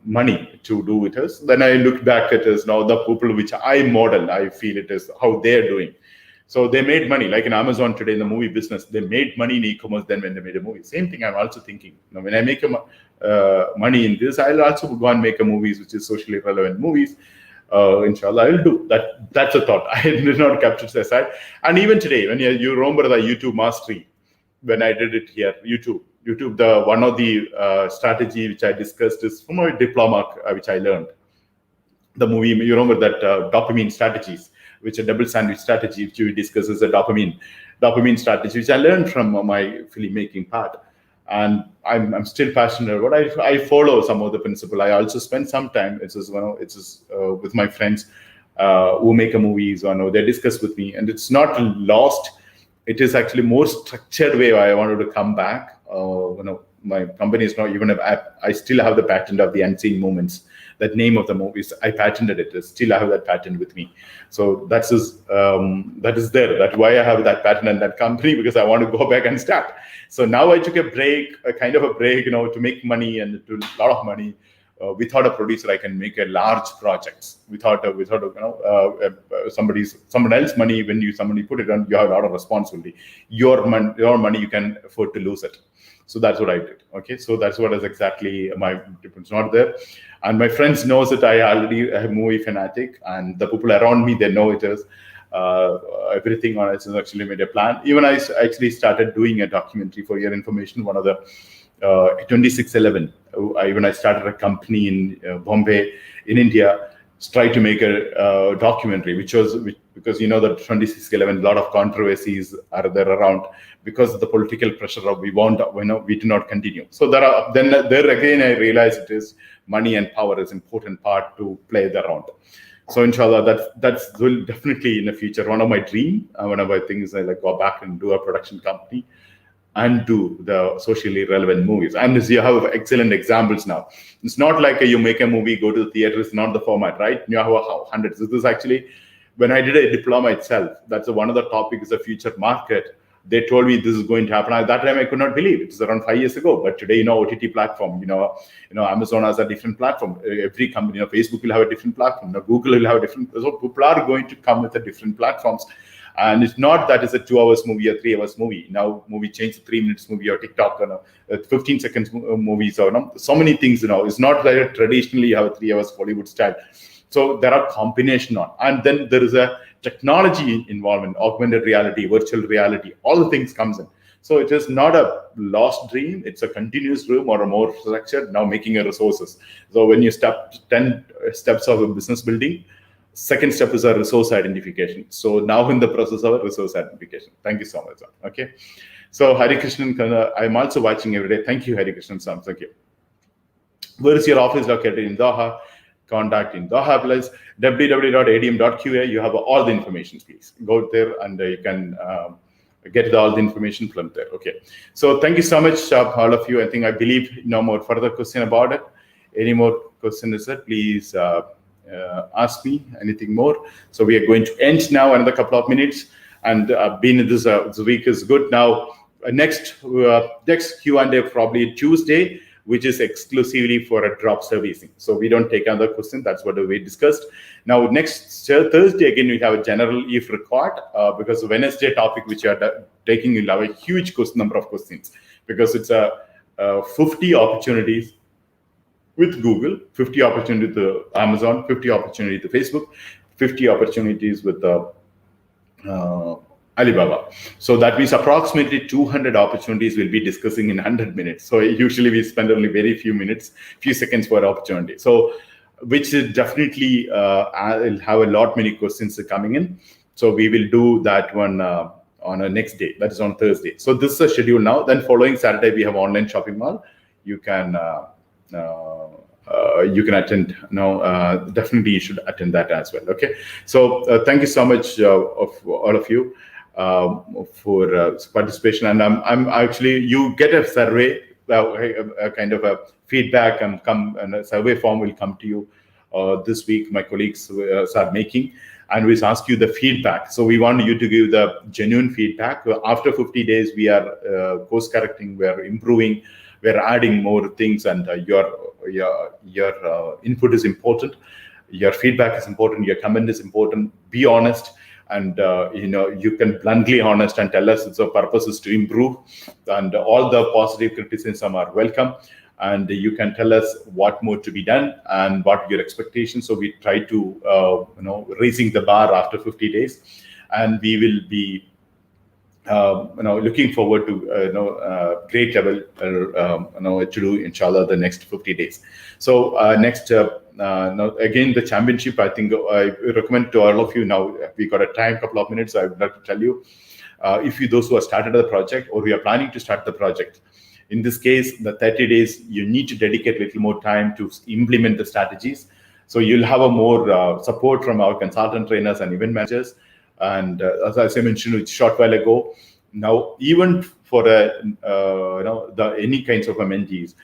money to do with us. Then I looked back at us now, the people which I model, I feel it is how they're doing. So they made money, like in Amazon today in the movie business, they made money in e-commerce then when they made a movie. Same thing I'm also thinking. When I make money in this, I'll also go and make a movies which is socially relevant movies. Inshallah, I'll do that. That's a thought. I did not capture this aside. And even today, when you remember the YouTube mastery, when I did it here, YouTube, the one of the strategy which I discussed is from a diploma which I learned. The movie, you remember that dopamine strategies, which a double sandwich strategy, which we discuss as a dopamine strategy, which I learned from my filmmaking part. And I'm still passionate about it. I follow some of the principle. I also spend some time. It's just with my friends who make a movies. They discuss with me, and it's not lost. It is actually more structured way I wanted to come back. My company is not even an app. I still have the patent of the unseen moments. That name of the movies, I patented it. Still, I have that patent with me. So that is there. That's why I have that patent and that company, because I want to go back and start. So now I took a break, to make money and to a lot of money. Without a producer, I can make a large projects. Without someone else's money, when somebody put it on, you have a lot of responsibility. Your money, you can afford to lose it. So that's what I did. Okay, so that's what is exactly my difference. Not there, and my friends knows that I already am movie fanatic, and the people around me, they know it is. Everything on it is actually made a plan. Even I actually started doing a documentary, for your information. One of the 2611. I started a company in Bombay, in India, tried to make a documentary, because the 2611, a lot of controversies are there around because of the political pressure of we do not continue. So there again I realized it is money and power is important part to play around. So inshallah, that's definitely in the future one of my dream. One of my things I go back and do a production company and do the socially relevant movies. And you have excellent examples now. It's not like you make a movie, go to the theater. It's not the format, right? You have hundreds. This is actually, when I did a diploma itself, that's one of the topics, the future market. They told me this is going to happen. At that time, I could not believe it. It's around 5 years ago. But today, OTT platform, Amazon has a different platform. Every company, Facebook will have a different platform. Google will have a different. So people are going to come with different platforms. And it's not that it's a 2 hours movie or 3 hours movie. Now movie changed to 3 minutes movie or TikTok, 15 seconds movies, or so many things. It's not like traditionally you have a 3 hours Hollywood style. So there are combination on, and then there is a technology involvement, augmented reality, virtual reality, all the things comes in. So it is not a lost dream. It's a continuous room or a more structured, now making a resources. So when you step 10 steps of a business building, second step is a resource identification. So now in the process of resource identification. Thank you so much. Okay. So Hari Krishnan, I'm also watching every day. Thank you, Hari Krishnan Sam. Thank you. Where is your office located? In Doha. Contact in Doha, plus www.adm.qa. You have all the information, please. Go there and you can get all the information from there. Okay. So thank you so much, all of you. I believe no more further question about it. Any more question is that, please ask me anything more. So we are going to end now, another couple of minutes. And this week is good. Now, next Q&A probably Tuesday, which is exclusively for a drop servicing. So we don't take another question. That's what we discussed. Now, next Thursday, again, we have a general if record, because Wednesday topic, which you are taking, you'll have a huge number of questions, because it's 50 opportunities with Google, 50 opportunities to Amazon, 50 opportunities to Facebook, 50 opportunities with Alibaba. So that means approximately 200 opportunities we'll be discussing in 100 minutes. So usually we spend only very few minutes, few seconds per opportunity. So which is definitely I'll have a lot many questions coming in. So we will do that one on a next day. That is on Thursday. So this is a schedule now. Then following Saturday we have online shopping mall. You can attend now. Definitely you should attend that as well. Okay. So thank you so much of all of you for participation. And I'm actually, you get a survey, a kind of a feedback, and a survey form will come to you this week. My colleagues are making, and we ask you the feedback. So we want you to give the genuine feedback. After 50 days, we are course correcting, we are improving, we are adding more things, and your input is important. Your feedback is important. Your comment is important. Be honest, and you can bluntly honest and tell us the purpose is to improve, and all the positive criticism are welcome. And you can tell us what more to be done and what your expectations. So we try to raising the bar after 50 days, and we will be looking forward to great level to do inshallah the next 50 days. So next now again the championship, I think I recommend to all of you. Now we got a time, couple of minutes. I would like to tell you, if you, those who have started the project or we are planning to start the project, in this case the 30 days you need to dedicate a little more time to implement the strategies. So you'll have a more support from our consultant trainers and event managers. And as I mentioned a short while ago, now even for any kinds of mentees,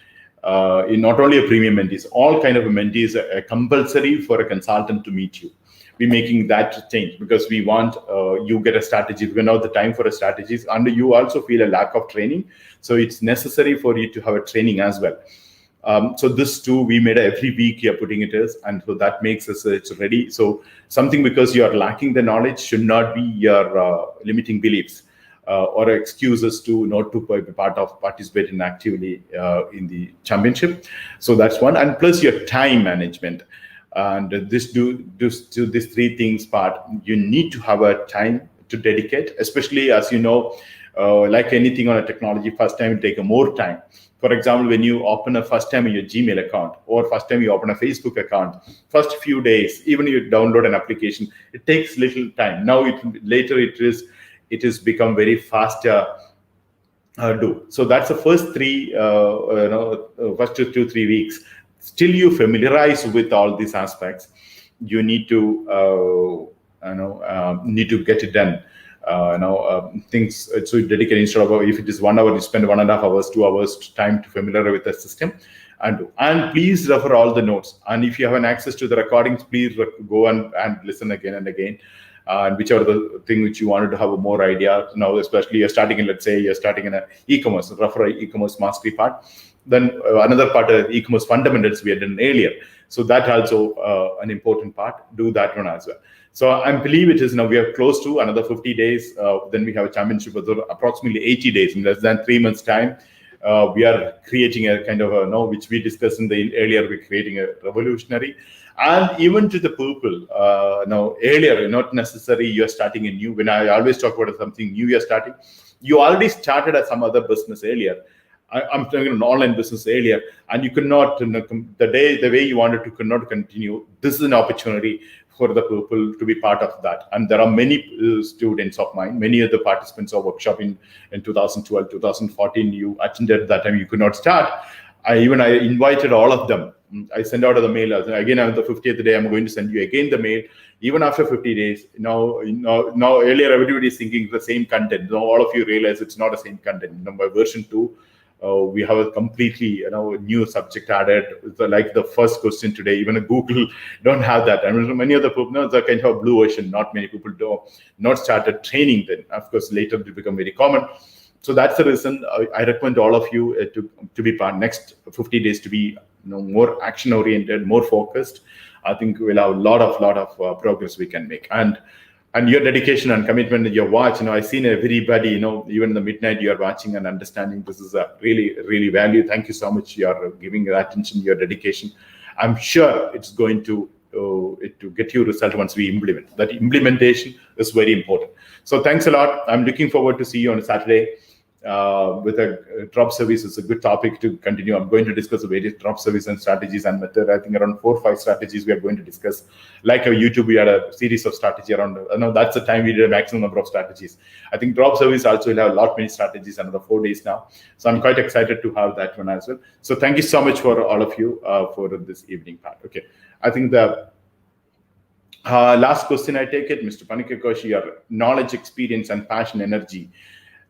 not only a premium mentees, all kind of mentees are compulsory for a consultant to meet you. We're making that change because we want you get a strategy. We know the time for a strategies, and you also feel a lack of training. So it's necessary for you to have a training as well. So this too, we made every week you're putting it is, and so that makes us it's ready. So something because you are lacking the knowledge should not be your limiting beliefs or excuses to not to be part of participating actively in the championship. So that's one, and plus your time management. And these three things part, you need to have a time to dedicate, especially as you know, like anything on a technology, first time it take more time. For example, when you open a first time your Gmail account or first time you open a Facebook account, first few days, even you download an application, it takes little time. Now it is become very faster do. So that's the first first 2-3 weeks. Still you familiarize with all these aspects. You need to need to get it done. Things so you dedicate, instead of if it is 1 hour, you spend 1.5 hours, 2 hours time to familiarize with the system, and please refer all the notes. And if you have an access to the recordings, please go and listen again and again. And whichever the thing which you wanted to have a more idea now, especially you're starting in, let's say you're starting in an e-commerce, refer e-commerce mastery part. Then another part of e-commerce fundamentals we had done earlier. So that also an important part. Do that one as well. So I believe it is now we are close to another 50 days. Then we have a championship of approximately 80 days. In less than 3 months' time, we are creating a kind of which we discussed in the earlier. We're creating a revolutionary, and even to the people. Now earlier, not necessary you're starting a new. When I always talk about something new you're starting, you already started at some other business earlier. I'm talking an online business earlier, and you could not, the way you wanted to could not continue. This is an opportunity for the people to be part of that. And there are many students of mine, many of the participants of workshop in 2012, 2014, you attended that time, you could not start. I invited all of them. I sent out the mail. Again, on the 50th day, I'm going to send you again the mail. Even after 50 days, now earlier everybody is thinking the same content. Now all of you realize it's not the same content. Now by version 2, we have a completely new subject added. Like the first question today, even a Google don't have that. I mean, many other people know the kind of blue ocean. Not many people do not started training then. Of course, later it become very common. So that's the reason I recommend all of you to be part next 50 days to be more action oriented, more focused. I think we'll have a lot of progress we can make. And your dedication and commitment, your watch, I've seen everybody, even in the midnight, you're watching and understanding. This is a really, really value. Thank you so much. You're giving your attention, your dedication. I'm sure it's going to to get you result once we implement. That implementation is very important. So thanks a lot. I'm looking forward to see you on Saturday. With a drop service. It's a good topic to continue. I'm going to discuss the various drop service and strategies and method. I think around 4 or 5 strategies we are going to discuss. Like our YouTube, we had a series of strategy around. I know that's the time we did a maximum number of strategies. I think drop service also will have a lot many strategies, another 4 days now. So I'm quite excited to have that one as well. So thank you so much for all of you for this evening part. Okay, I think the last question I take it, Mr. Panikakoshi, your knowledge, experience, and passion, energy.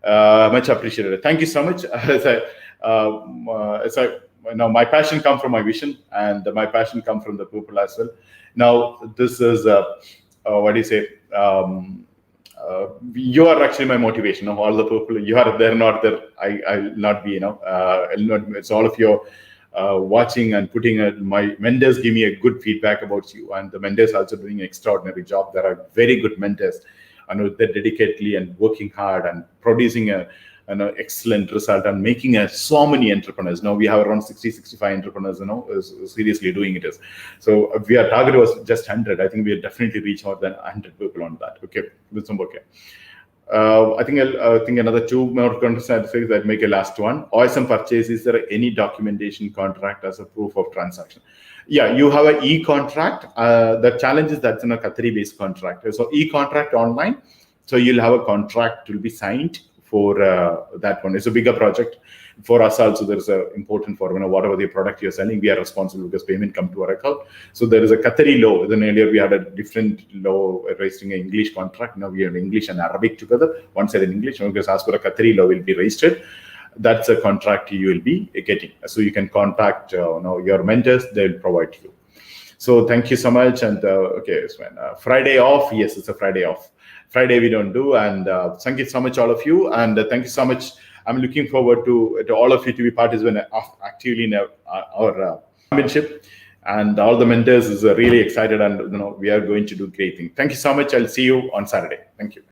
Much appreciated. Thank you so much. Now my passion comes from my vision, and my passion comes from the people as well. Now this is what do you say? You are actually my motivation. All the people you are there, not there. I'll not be. It's all of you watching and putting. My mentors give me a good feedback about you, and the mentors also doing an extraordinary job. There are very good mentors. I know they're dedicatedly and working hard and producing an excellent result and making so many entrepreneurs. Now we have around 60-65 entrepreneurs, seriously doing it. So our target was just 100. I think we'll definitely reach more than 100 people on that. Okay, with some work. I think another 2 more contracts that make a last one. OSM purchase, is there any documentation contract as a proof of transaction? Yeah, you have an e-contract. The challenge is that's in a Qatari-based contract. So e-contract online, so you'll have a contract to be signed for that one. It's a bigger project for us also. There's a important for whatever the product you're selling, we are responsible because payment come to our account. So there is a Qatari law. Then earlier we had a different law registering an English contract. Now we have English and Arabic together. One side in English, because as per a Qatari law will be registered. That's a contract you will be getting. So you can contact your mentors, they'll provide you. So thank you so much. And okay, Sven, Friday off. Yes, it's a Friday off. Friday we don't do. And thank you so much, all of you. And thank you so much. I'm looking forward to all of you to be participating actively in our membership. And all the mentors is really excited, and we are going to do great things. Thank you so much. I'll see you on Saturday. Thank you.